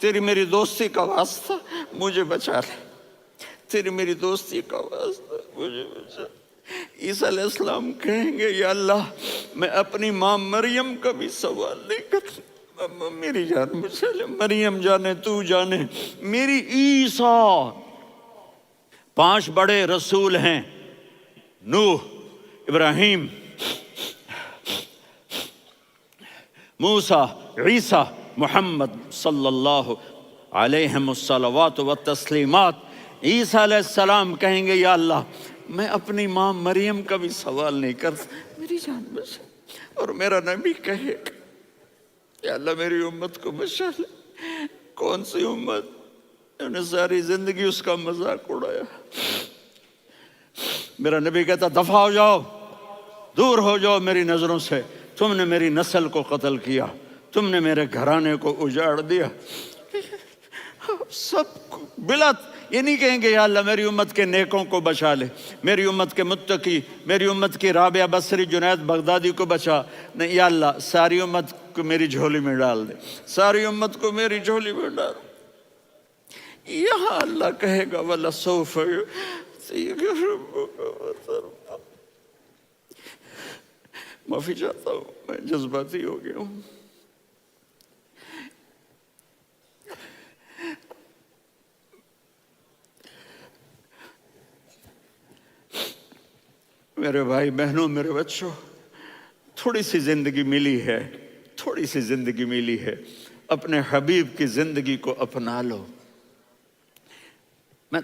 تیری میری دوستی کا واسطہ مجھے بچا لے، تیری میری دوستی کا واسطہ مجھے بچا. عیسیٰ علیہ السلام کہیں گے یا اللہ میں اپنی ماں مریم کا بھی سوال نہیں کرتا، میری جان بچا لے. مریم جانے تو جانے، میری عیسیٰ 5 بڑے رسول ہیں، نوح، ابراہیم، موسیٰ، عیسیٰ، محمد صلی اللہ علیہ الصلوات والتسلیمات۔ عیسیٰ علیہ السلام کہیں گے یا اللہ میں اپنی ماں مریم کا بھی سوال نہیں کرتا، میری جان بچا۔ اور میرا نبی کہے گا یا اللہ میری امت کو بچا لے۔ کون سی امت؟ انہوں نے ساری زندگی اس کا مذاق اڑایا۔ میرا نبی کہتا دفع ہو جاؤ، دور ہو جاؤ میری نظروں سے، تم نے میری نسل کو قتل کیا، تم نے میرے گھرانے کو اجاڑ دیا۔ سب بلت یہ نہیں کہیں گے یا اللہ میری امت کے نیکوں کو بچا لے، میری امت کے متقی، میری امت کی رابعہ بصری، جنید بغدادی کو بچا، نہیں یا اللہ ساری امت کو میری جھولی میں ڈال دے، ساری امت کو میری جھولی میں ڈال۔ یہاں اللہ کہے گا وَلَسَوْفَ يُعْطِيكَ رَبُّكَ فَتَرْضَىٰ۔ معافی چاہتا ہوں، میں جذباتی ہو گیا ہوں۔ میرے بھائی بہنوں، میرے بچوں، تھوڑی سی زندگی ملی ہے، تھوڑی سی زندگی ملی ہے، اپنے حبیب کی زندگی کو اپنا لو۔ میں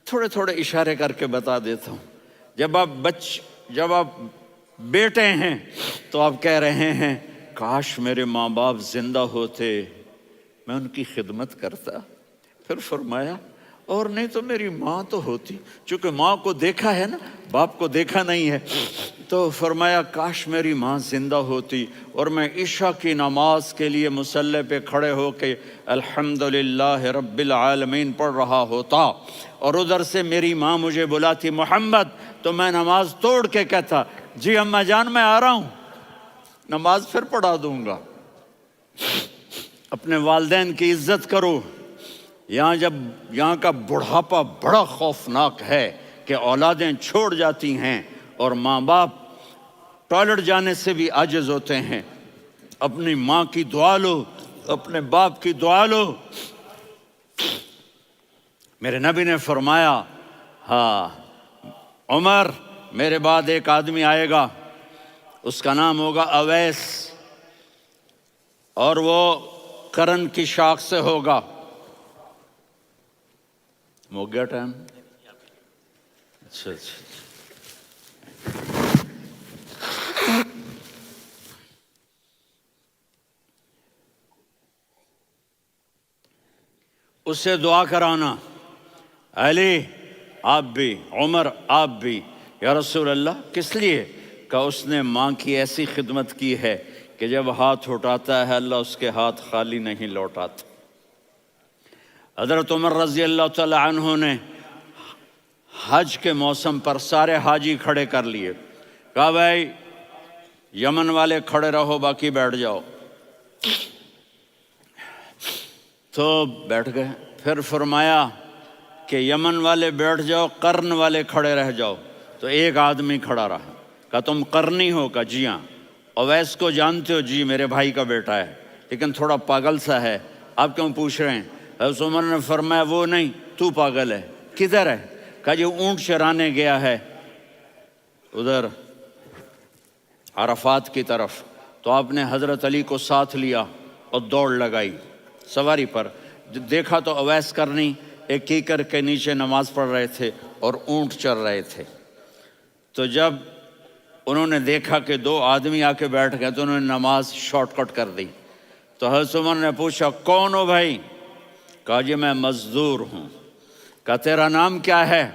تھوڑے تھوڑے اشارے کر کے بتا دیتا ہوں۔ جب آپ بیٹے ہیں تو آپ کہہ رہے ہیں کاش میرے ماں باپ زندہ ہوتے، میں ان کی خدمت کرتا۔ پھر فرمایا اور نہیں تو میری ماں تو ہوتی، چونکہ ماں کو دیکھا ہے نا، باپ کو دیکھا نہیں ہے، تو فرمایا کاش میری ماں زندہ ہوتی اور میں عشاء کی نماز کے لیے مصلی پہ کھڑے ہو کے الحمدللہ رب العالمین پڑھ رہا ہوتا، اور ادھر سے میری ماں مجھے بلاتی محمد، تو میں نماز توڑ کے کہتا جی اماں جان میں آ رہا ہوں، نماز پھر پڑھا دوں گا۔ اپنے والدین کی عزت کرو۔ یہاں کا بڑھاپا بڑا خوفناک ہے کہ اولادیں چھوڑ جاتی ہیں اور ماں باپ ٹوائلٹ جانے سے بھی عاجز ہوتے ہیں۔ اپنی ماں کی دعا لو، اپنے باپ کی دعا لو۔ میرے نبی نے فرمایا ہاں عمر میرے بعد ایک آدمی آئے گا، اس کا نام ہوگا اویس، اور وہ قرن کی شاخ سے ہوگا۔ ہو گیا ٹائم؟ اچھا اس سے دعا کرانا، علی آپ بھی، عمر آپ بھی، یا رسول اللہ کس لیے؟ کہ اس نے ماں کی ایسی خدمت کی ہے کہ جب ہاتھ اٹھاتا ہے اللہ اس کے ہاتھ خالی نہیں لوٹاتا۔ حضرت عمر رضی اللہ تعالی عنہ نے حج کے موسم پر سارے حاجی کھڑے کر لیے، کہا بھائی یمن والے کھڑے رہو باقی بیٹھ جاؤ، تو بیٹھ گئے۔ پھر فرمایا کہ یمن والے بیٹھ جاؤ، قرن والے کھڑے رہ جاؤ، تو ایک آدمی کھڑا رہا۔ کہا تم قرنی ہو؟ کہا جی ہاں۔ اویس کو جانتے ہو؟ جی میرے بھائی کا بیٹا ہے لیکن تھوڑا پاگل سا ہے، آپ کیوں پوچھ رہے ہیں؟ حضرت عمر نے فرمایا وہ نہیں، تو پاگل ہے۔ کدھر ہے؟ کہا جی اونٹ چرانے گیا ہے ادھر عرفات کی طرف۔ تو آپ نے حضرت علی کو ساتھ لیا اور دوڑ لگائی سواری پر۔ دیکھا تو اویس کرنی ایک کیکر کے نیچے نماز پڑھ رہے تھے اور اونٹ چر رہے تھے۔ تو جب انہوں نے دیکھا کہ 2 آدمی آ کے بیٹھ گئے تو انہوں نے نماز شارٹ کٹ کر دی۔ تو حضرت عمر نے پوچھا کون ہو بھائی؟ کہا جی میں مزدور ہوں۔ کہا تیرا نام کیا ہے؟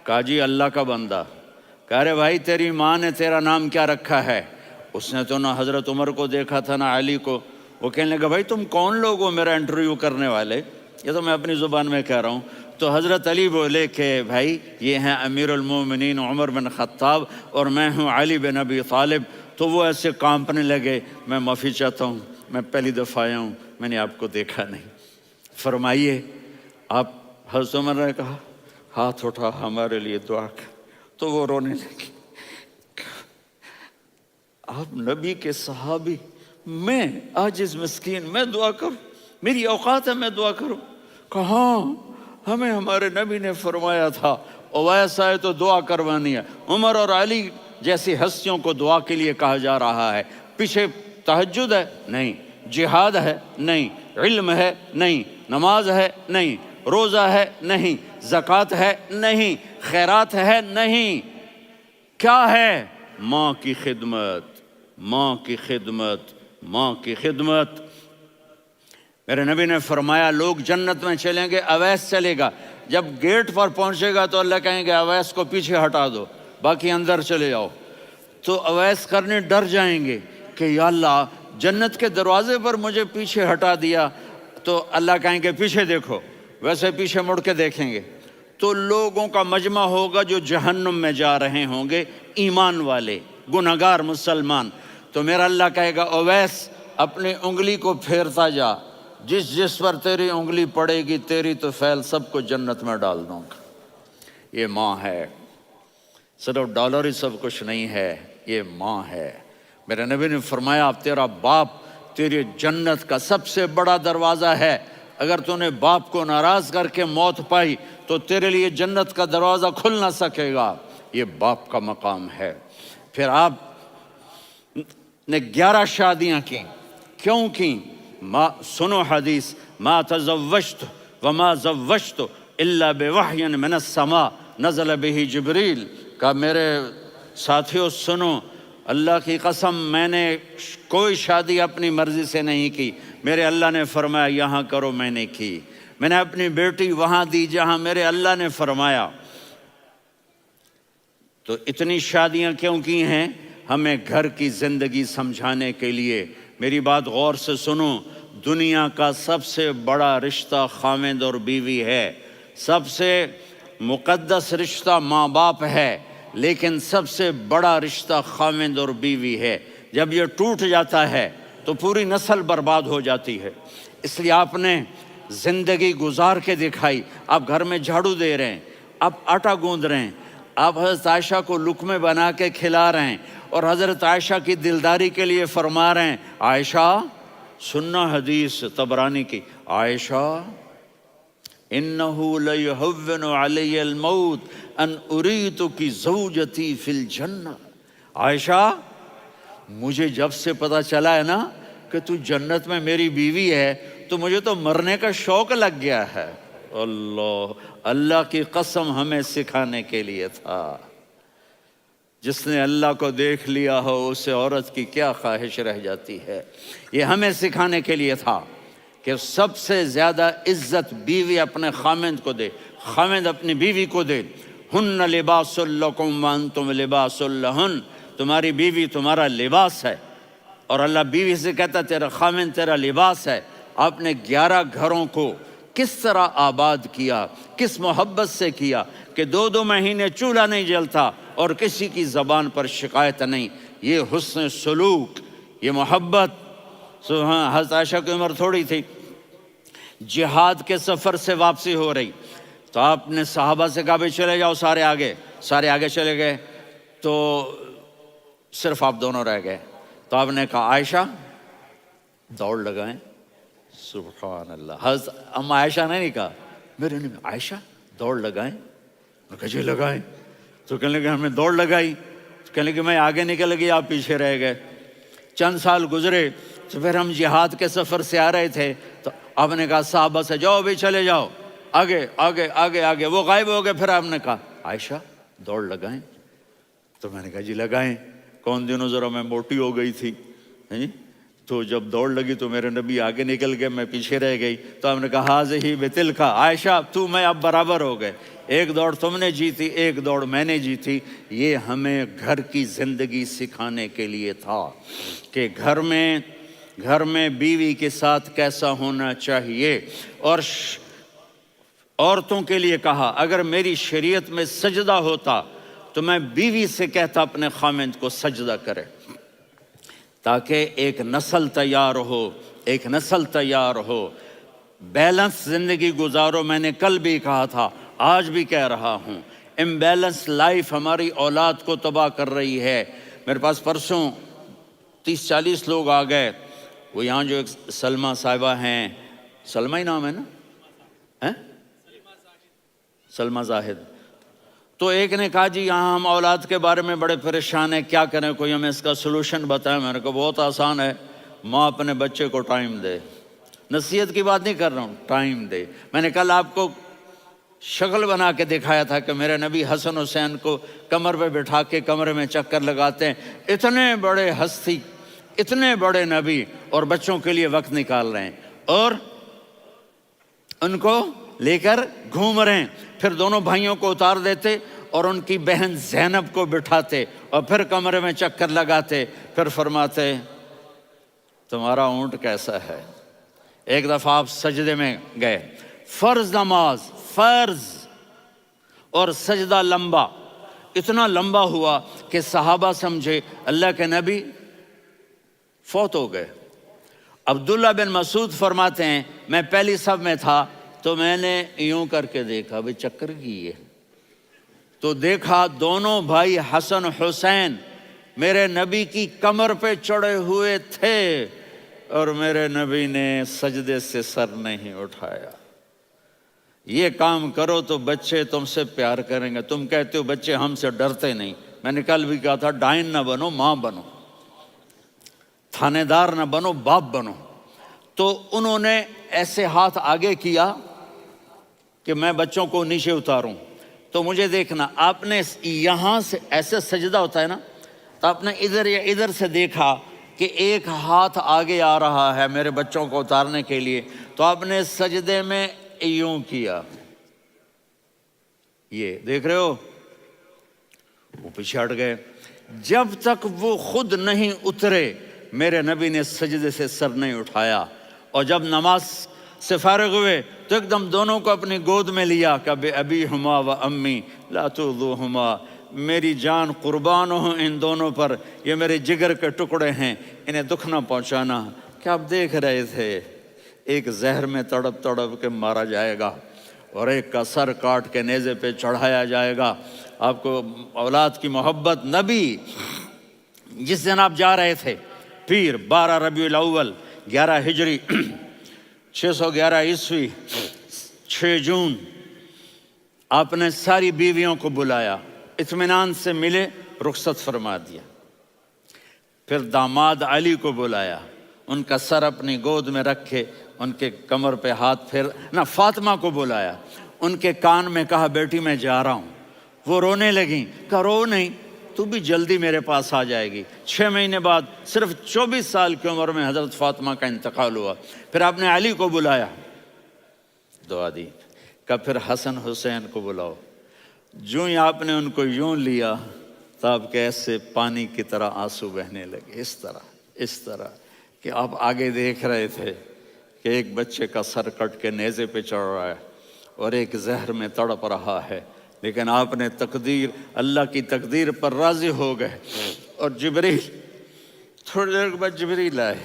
کہا جی اللہ کا بندہ۔ کہا رے بھائی تیری ماں نے تیرا نام کیا رکھا ہے؟ اس نے تو نہ حضرت عمر کو دیکھا تھا نہ علی کو۔ وہ کہنے لگا بھائی تم کون لوگ ہو میرا انٹرویو کرنے والے؟ یہ تو میں اپنی زبان میں کہہ رہا ہوں۔ تو حضرت علی بولے کہ بھائی یہ ہیں امیر المومنین عمر بن خطاب اور میں ہوں علی بن ابی طالب۔ تو وہ ایسے کانپنے لگے، میں معافی چاہتا ہوں، میں پہلی دفعہ آیا ہوں، میں نے آپ کو دیکھا نہیں، فرمائیے آپ۔ حضرت عمر نے کہا ہاتھ اٹھا ہمارے لیے دعا کر۔ تو وہ رونے لگی۔ آپ نبی کے صحابی، میں عاجز مسکین، میں دعا کروں؟ میری اوقات ہے میں دعا کروں؟ کہاں ہمیں ہمارے نبی نے فرمایا تھا اویس آئے تو دعا کروانی ہے۔ عمر اور علی جیسی ہستیوں کو دعا کے لیے کہا جا رہا ہے۔ پیچھے تہجد ہے؟ نہیں۔ جہاد ہے؟ نہیں۔ علم ہے؟ نہیں۔ نماز ہے؟ نہیں۔ روزہ ہے؟ نہیں۔ زکوٰۃ ہے؟ نہیں۔ خیرات ہے؟ نہیں۔ کیا ہے؟ ماں کی خدمت، ماں کی خدمت، ماں کی خدمت۔ میرے نبی نے فرمایا لوگ جنت میں چلیں گے، اویس چلے گا، جب گیٹ پر پہنچے گا تو اللہ کہیں گے اویس کو پیچھے ہٹا دو، باقی اندر چلے جاؤ۔ تو اویس کرنے ڈر جائیں گے کہ یا اللہ جنت کے دروازے پر مجھے پیچھے ہٹا دیا، تو اللہ کہیں گے پیچھے دیکھو، ویسے پیچھے مڑ کے دیکھیں گے تو لوگوں کا مجمع ہوگا جو جہنم میں جا رہے ہوں گے، ایمان والے، گنہگار مسلمان۔ تو میرا اللہ کہے گا اویس اپنی انگلی کو پھیرتا جا، جس جس پر تیری انگلی پڑے گی تیری تو فیل سب کو جنت میں ڈال دوں گا۔ یہ ماں ہے، صرف ڈالر ہی سب کچھ نہیں ہے، یہ ماں ہے۔ میرے نبی نے فرمایا تیرا باپ تیری جنت کا سب سے بڑا دروازہ ہے، اگر تو نے باپ کو ناراض کر کے موت پائی تو تیرے لیے جنت کا دروازہ کھل نہ سکے گا۔ یہ باپ کا مقام ہے۔ پھر آپ نے 11 شادیاں کی، کیوں کی؟ سنو حدیث، ما تزوجت وما زوجت الا بوحی من السماء نزل به جبریل۔ کہا میرے ساتھیوں سنو، اللہ کی قسم میں نے کوئی شادی اپنی مرضی سے نہیں کی، میرے اللہ نے فرمایا یہاں کرو، میں نے کی۔ میں نے اپنی بیٹی وہاں دی جہاں میرے اللہ نے فرمایا۔ تو اتنی شادیاں کیوں کی ہیں؟ ہمیں گھر کی زندگی سمجھانے کے لیے۔ میری بات غور سے سنو، دنیا کا سب سے بڑا رشتہ خاوند اور بیوی ہے، سب سے مقدس رشتہ ماں باپ ہے، لیکن سب سے بڑا رشتہ خاوند اور بیوی ہے۔ جب یہ ٹوٹ جاتا ہے تو پوری نسل برباد ہو جاتی ہے۔ اس لیے آپ نے زندگی گزار کے دکھائی۔ آپ گھر میں جھاڑو دے رہے ہیں، آپ آٹا گوندھ رہے ہیں، آپ حضرت عائشہ کو لقمے بنا کے کھلا رہے ہیں، اور حضرت عائشہ کی دلداری کے لیے فرما رہے ہیں عائشہ، سننا حدیث طبرانی کی، عائشہ انہو لیہون علی الموت ان اریتک زوجتی فی الجنہ۔ عائشہ مجھے جب سے پتا چلا ہے نا کہ تو جنت میں میری بیوی ہے تو مجھے تو مرنے کا شوق لگ گیا ہے۔ اللہ کی قسم ہمیں سکھانے کے لیے تھا۔ جس نے اللہ کو دیکھ لیا ہو اسے عورت کی کیا خواہش رہ جاتی ہے۔ یہ ہمیں سکھانے کے لیے تھا کہ سب سے زیادہ عزت بیوی اپنے خاوند کو دے، خاوند اپنی بیوی کو دے۔ ہن لباس لکم وانتم لباس لہن، تمہاری بیوی تمہارا لباس ہے، اور اللہ بیوی سے کہتا تیرا خاوند تیرا لباس ہے۔ آپ نے 11 گھروں کو کس طرح آباد کیا، کس محبت سے کیا کہ 2 مہینے چولہا نہیں جلتا اور کسی کی زبان پر شکایت نہیں۔ یہ حسن سلوک، یہ محبت۔ حضرت عائشہ کی عمر تھوڑی تھی، جہاد کے سفر سے واپسی ہو رہی، تو آپ نے صحابہ سے کہا بھی چلے جاؤ سارے آگے چلے گئے، تو صرف آپ دونوں رہ گئے۔ تو آپ نے کہا عائشہ دوڑ لگائیں۔ سبحان اللہ، حضرت اما عائشہ نے نہیں کہا، میرے نے عائشہ دوڑ لگائیں، میں کہا جی لگائیں۔ تو کہنے لگے ہمیں دوڑ لگائی، تو کہنے لگے میں آگے نکل گئی آپ پیچھے رہ گئے۔ چند سال گزرے تو پھر ہم جہاد کے سفر سے آ رہے تھے، تو آپ نے کہا صحابہ سے جاؤ بھی چلے جاؤ آگے آگے آگے آگے، وہ غائب ہو گئے۔ پھر آپ نے کہا عائشہ دوڑ لگائیں، تو میں نے کہا جی لگائیں۔ کون دنوں ذرا میں موٹی ہو گئی تھی، تو جب دوڑ لگی تو میرے نبی آگے نکل گئے، میں پیچھے رہ گئی۔ تو ہم نے کہا ہاذہ بتلک، عائشہ تو میں اب برابر ہو گئے، ایک دوڑ تم نے جیتی ایک دوڑ میں نے جیتی۔ یہ ہمیں گھر کی زندگی سکھانے کے لیے تھا کہ گھر میں بیوی کے ساتھ کیسا ہونا چاہیے۔ اور عورتوں کے لیے کہا اگر میری شریعت میں سجدہ ہوتا تو میں بیوی سے کہتا اپنے خاوند کو سجدہ کرے، تاکہ ایک نسل تیار ہو، بیلنس زندگی گزارو۔ میں نے کل بھی کہا تھا، آج بھی کہہ رہا ہوں، امبیلنس لائف ہماری اولاد کو تباہ کر رہی ہے۔ میرے پاس پرسوں 30-40 لوگ آ گئے، وہ یہاں جو ایک سلمہ صاحبہ ہیں، سلمہ ہی نام ہے نا، سلمہ زاہد. تو ایک نے کہا جی یہاں ہم اولاد کے بارے میں بڑے پریشان ہیں، کیا کریں، کوئی ہمیں اس کا سلوشن بتائیں. میں نے کہا بہت آسان ہے، ماں اپنے بچے کو ٹائم دے. نصیحت کی بات نہیں کر رہا ہوں، ٹائم دے. میں نے کل آپ کو شکل بنا کے دکھایا تھا کہ میرے نبی حسن حسین کو کمر پہ بٹھا کے کمرے میں چکر لگاتے ہیں. اتنے بڑے ہستی، اتنے بڑے نبی، اور بچوں کے لیے وقت نکال رہے ہیں اور ان کو لے کر گھوم رہے ہیں. پھر دونوں بھائیوں کو اتار دیتے اور ان کی بہن زینب کو بٹھاتے اور پھر کمرے میں چکر لگاتے. پھر فرماتے تمہارا اونٹ کیسا ہے. ایک دفعہ آپ سجدے میں گئے، فرض نماز، فرض، اور سجدہ لمبا، اتنا لمبا ہوا کہ صحابہ سمجھے اللہ کے نبی فوت ہو گئے. عبداللہ بن مسعود فرماتے ہیں میں پہلی صف میں تھا تو میں نے یوں کر کے دیکھا، بھئی چکر کی ہے، تو دیکھا دونوں بھائی حسن حسین میرے نبی کی کمر پہ چڑھے ہوئے تھے اور میرے نبی نے سجدے سے سر نہیں اٹھایا. یہ کام کرو تو بچے تم سے پیار کریں گے. تم کہتے ہو بچے ہم سے ڈرتے نہیں. میں نے کل بھی کہا تھا ڈائن نہ بنو، ماں بنو، تھانے دار نہ بنو، باپ بنو. تو انہوں نے ایسے ہاتھ آگے کیا کہ میں بچوں کو نیچے اتاروں. تو مجھے دیکھنا، آپ نے یہاں سے ایسے سجدہ ہوتا ہے نا، تو آپ نے ادھر یا ادھر سے دیکھا کہ ایک ہاتھ آگے آ رہا ہے میرے بچوں کو اتارنے کے لیے، تو آپ نے سجدے میں یوں کیا. یہ دیکھ رہے ہو، وہ پیچھے ہٹ گئے. جب تک وہ خود نہیں اترے میرے نبی نے سجدے سے سر نہیں اٹھایا. اور جب نماز سے فارغ ہوئے تو ایک دم دونوں کو اپنی گود میں لیا کہ بے ابی ہما و امی لا تؤذوہما، میری جان قربان ہو ان دونوں پر، یہ میرے جگر کے ٹکڑے ہیں، انہیں دکھ نہ پہنچانا. کیا آپ دیکھ رہے تھے ایک زہر میں تڑپ تڑپ کے مارا جائے گا اور ایک کا سر کاٹ کے نیزے پہ چڑھایا جائے گا. آپ کو اولاد کی محبت. نبی جس دن آپ جا رہے تھے پیر 12 ربیع الاول 11 ہجری 611 عیسوی 6 جون، آپ نے ساری بیویوں کو بلایا، اطمینان سے ملے، رخصت فرما دیا. پھر داماد علی کو بلایا، ان کا سر اپنی گود میں رکھے، ان کے کمر پہ ہاتھ پھیر نہ. فاطمہ کو بلایا، ان کے کان میں کہا بیٹی میں جا رہا ہوں. وہ رونے لگیں، کہا رو نہیں، تو بھی جلدی میرے پاس آ جائے گی. 6 مہینے بعد صرف 24 سال کی عمر میں حضرت فاطمہ کا انتقال ہوا. پھر آپ نے علی کو بلایا، دعا دی، کہا پھر حسن حسین کو بلاؤ. جو ہی آپ نے ان کو یوں لیا تو آپ کے ایسے پانی کی طرح آنسو بہنے لگے. اس طرح کہ آپ آگے دیکھ رہے تھے کہ ایک بچے کا سر کٹ کے نیزے پہ چڑھ رہا ہے اور ایک زہر میں تڑپ رہا ہے، لیکن آپ نے تقدیر، اللہ کی تقدیر پر راضی ہو گئے. اور جبریل تھوڑی دیر کے بعد جبریل آئے،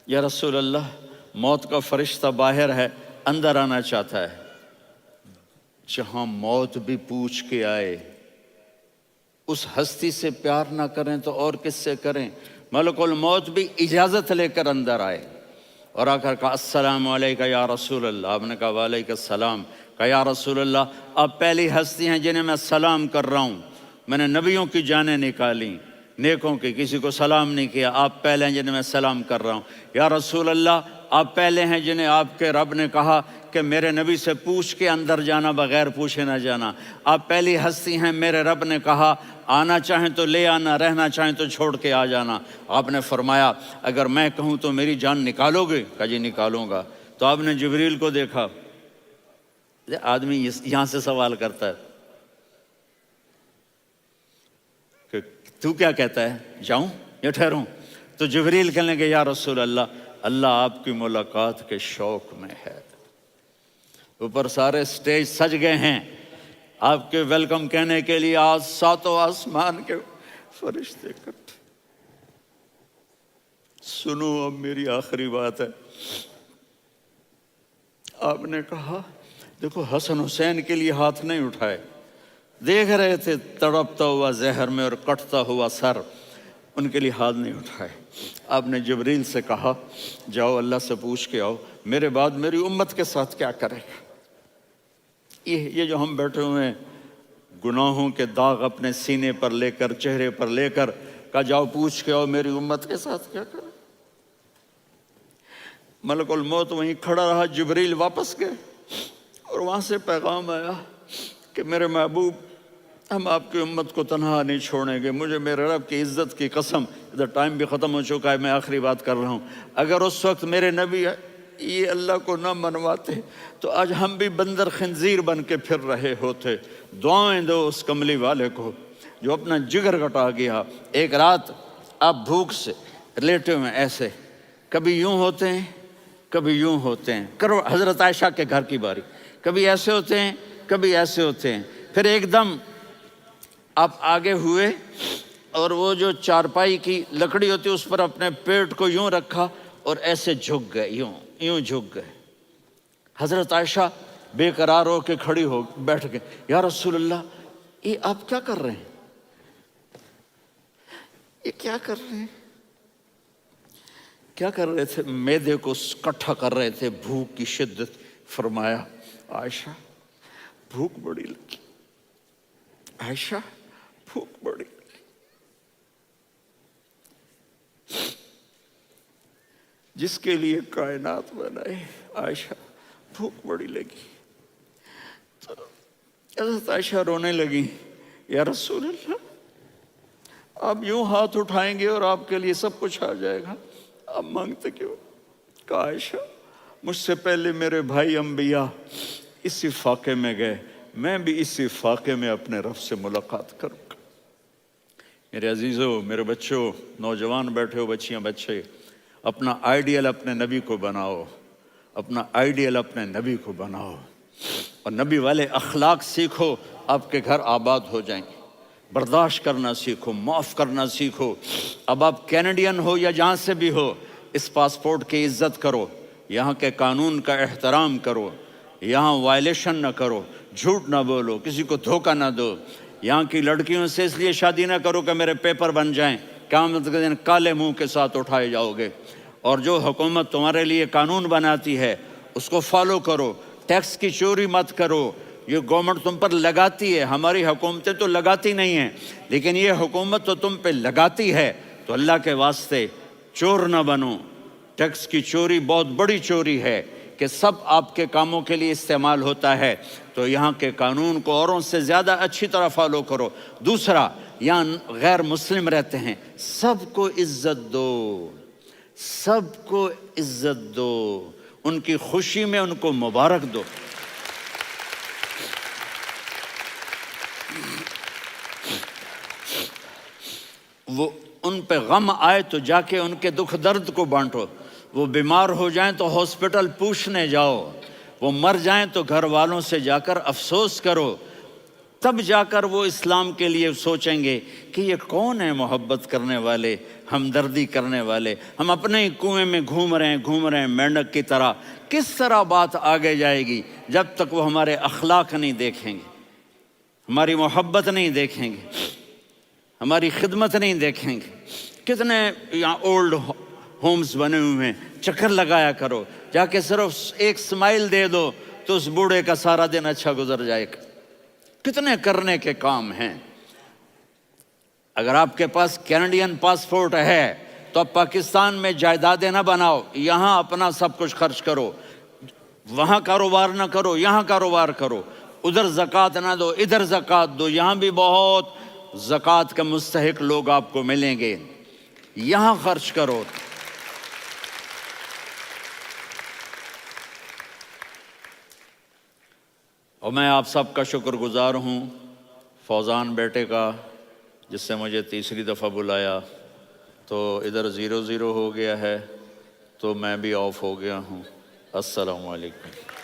یا رسول اللہ موت کا فرشتہ باہر ہے، اندر آنا چاہتا ہے. جہاں موت بھی پوچھ کے آئے، اس ہستی سے پیار نہ کریں تو اور کس سے کریں. ملک الموت بھی اجازت لے کر اندر آئے اور آ کر کہا السلام علیکہ یا رسول اللہ. آپ نے کہا وعلیکم السلام. کہا یا رسول اللہ آپ پہلی ہستی ہیں جنہیں میں سلام کر رہا ہوں. میں نے نبیوں کی جانیں نکالیں، نیکوں کی، کسی کو سلام نہیں کیا، آپ پہلے ہیں جنہیں میں سلام کر رہا ہوں. یا رسول اللہ آپ پہلے ہیں جنہیں آپ کے رب نے کہا کہ میرے نبی سے پوچھ کے اندر جانا، بغیر پوچھے نہ جانا. آپ پہلی ہستی ہیں میرے رب نے کہا آنا چاہیں تو لے آنا، رہنا چاہیں تو چھوڑ کے آ جانا. آپ نے فرمایا اگر میں کہوں تو میری جان نکالو گے؟ کہا جی نکالوں گا. تو آپ نے جبریل کو دیکھا. آدمی یہاں سے سوال کرتا ہے کہ تو کیا کہتا ہے، جاؤں یا ٹھہروں؟ تو جبریل کہنے لگے یا رسول اللہ اللہ آپ کی ملاقات کے شوق میں ہے. اوپر سارے سٹیج سج گئے ہیں آپ کے ویلکم کہنے کے لیے. آج 7 آسمان کے فرشتے اکٹھے. سنو اب میری آخری بات ہے. آپ نے کہا دیکھو حسن حسین کے لیے ہاتھ نہیں اٹھائے، دیکھ رہے تھے تڑپتا ہوا زہر میں اور کٹتا ہوا سر، ان کے لیے ہاتھ نہیں اٹھائے. آپ نے جبریل سے کہا جاؤ اللہ سے پوچھ کے آؤ میرے بعد میری امت کے ساتھ کیا کرے گا. یہ جو ہم بیٹھے ہوئے ہیں گناہوں کے داغ اپنے سینے پر لے کر، چہرے پر لے کر، کہا جاؤ پوچھ کے آؤ میری امت کے ساتھ کیا کریں۔ ملک الموت وہیں کھڑا رہا، جبریل واپس گئے اور وہاں سے پیغام آیا کہ میرے محبوب ہم آپ کی امت کو تنہا نہیں چھوڑیں گے، مجھے میرے رب کی عزت کی قسم، ادھر ٹائم بھی ختم ہو چکا ہے، میں آخری بات کر رہا ہوں، اگر اس وقت میرے نبی یہ اللہ کو نہ منواتے تو آج ہم بھی بندر خنزیر بن کے پھر رہے ہوتے۔ دعائیں دو اس کملی والے کو جو اپنا جگر کٹا گیا۔ ایک رات آپ بھوک سے لیٹے ہوئے ایسے، کبھی یوں ہوتے ہیں کبھی یوں ہوتے ہیں، کرو حضرت عائشہ کے گھر کی باری، کبھی ایسے ہوتے ہیں کبھی ایسے ہوتے ہیں، پھر ایک دم آپ آگے ہوئے اور وہ جو چارپائی کی لکڑی ہوتی اس پر اپنے پیٹ کو یوں رکھا اور ایسے جھک گئے، یوں جھک گئے۔ حضرت عائشہ بے قرار ہو کے کھڑی ہو بیٹھ گئے، یا رسول اللہ یہ آپ کیا کر رہے ہیں، یہ کیا کر رہے ہیں؟ کیا کر رہے تھے؟ معدے کو کٹھا کر رہے تھے، بھوک کی شدت۔ فرمایا عائشہ بھوک بڑی لگی، عائشہ بھوک بڑی لگی، جس کے لیے کائنات بنائے، عائشہ بھوک بڑی لگی۔ تو حضرت عائشہ رونے لگی، یا رسول اللہ آپ یوں ہاتھ اٹھائیں گے اور آپ کے لیے سب کچھ آ جائے گا، آپ مانگتے کیوں؟ کہا عائشہ مجھ سے پہلے میرے بھائی انبیاء اسی فاقے میں گئے، میں بھی اسی فاقے میں اپنے رب سے ملاقات کروں گا۔ میرے عزیزوں، میرے بچوں، نوجوان بیٹھے ہو، بچیاں بچے، اپنا آئیڈیل اپنے نبی کو بناؤ، اپنا آئیڈیل اپنے نبی کو بناؤ اور نبی والے اخلاق سیکھو، آپ کے گھر آباد ہو جائیں گے۔ برداشت کرنا سیکھو، معاف کرنا سیکھو۔ اب آپ کینیڈین ہو یا جہاں سے بھی ہو، اس پاسپورٹ کی عزت کرو، یہاں کے قانون کا احترام کرو، یہاں وائلیشن نہ کرو، جھوٹ نہ بولو، کسی کو دھوکہ نہ دو۔ یہاں کی لڑکیوں سے اس لیے شادی نہ کرو کہ میرے پیپر بن جائیں، قیامت کے دن کالے منہ کے ساتھ اٹھائے جاؤ گے۔ اور جو حکومت تمہارے لیے قانون بناتی ہے اس کو فالو کرو، ٹیکس کی چوری مت کرو۔ یہ گورنمنٹ تم پر لگاتی ہے، ہماری حکومتیں تو لگاتی نہیں ہیں، لیکن یہ حکومت تو تم پہ لگاتی ہے، تو اللہ کے واسطے چور نہ بنو۔ ٹیکس کی چوری بہت بڑی چوری ہے کہ سب آپ کے کاموں کے لیے استعمال ہوتا ہے، تو یہاں کے قانون کو اوروں سے زیادہ اچھی طرح فالو کرو۔ دوسرا، یہاں غیر مسلم رہتے ہیں، سب کو عزت دو، سب کو عزت دو، ان کی خوشی میں ان کو مبارک دو۔ وہ ان پہ غم آئے تو جا کے ان کے دکھ درد کو بانٹو، وہ بیمار ہو جائیں تو ہاسپٹل پوچھنے جاؤ، وہ مر جائیں تو گھر والوں سے جا کر افسوس کرو، تب جا کر وہ اسلام کے لیے سوچیں گے کہ یہ کون ہے محبت کرنے والے، ہمدردی کرنے والے۔ ہم اپنے ہی کنویں میں گھوم رہے ہیں مینڈک کی طرح، کس طرح بات آگے جائے گی جب تک وہ ہمارے اخلاق نہیں دیکھیں گے، ہماری محبت نہیں دیکھیں گے، ہماری خدمت نہیں دیکھیں گے۔ کتنے یہاں اولڈ ہومز بنے ہوئے ہیں، چکر لگایا کرو، جا کے صرف ایک سمائل دے دو تو اس بوڑھے کا سارا دن اچھا گزر جائے گا۔ کتنے کرنے کے کام ہیں۔ اگر آپ کے پاس کینیڈین پاسپورٹ ہے تو اب پاکستان میں جائیدادیں نہ بناؤ، یہاں اپنا سب کچھ خرچ کرو، وہاں کاروبار نہ کرو، یہاں کاروبار کرو، ادھر زکوٰۃ نہ دو، ادھر زکوٰۃ دو، یہاں بھی بہت زکوٰۃ کے مستحق لوگ آپ کو ملیں گے، یہاں خرچ کرو۔ اور میں آپ سب کا شکر گزار ہوں، فوزان بیٹے کا، جس سے مجھے تیسری دفعہ بلایا، تو ادھر 0-0 ہو گیا ہے تو میں بھی آف ہو گیا ہوں۔ السلام علیکم۔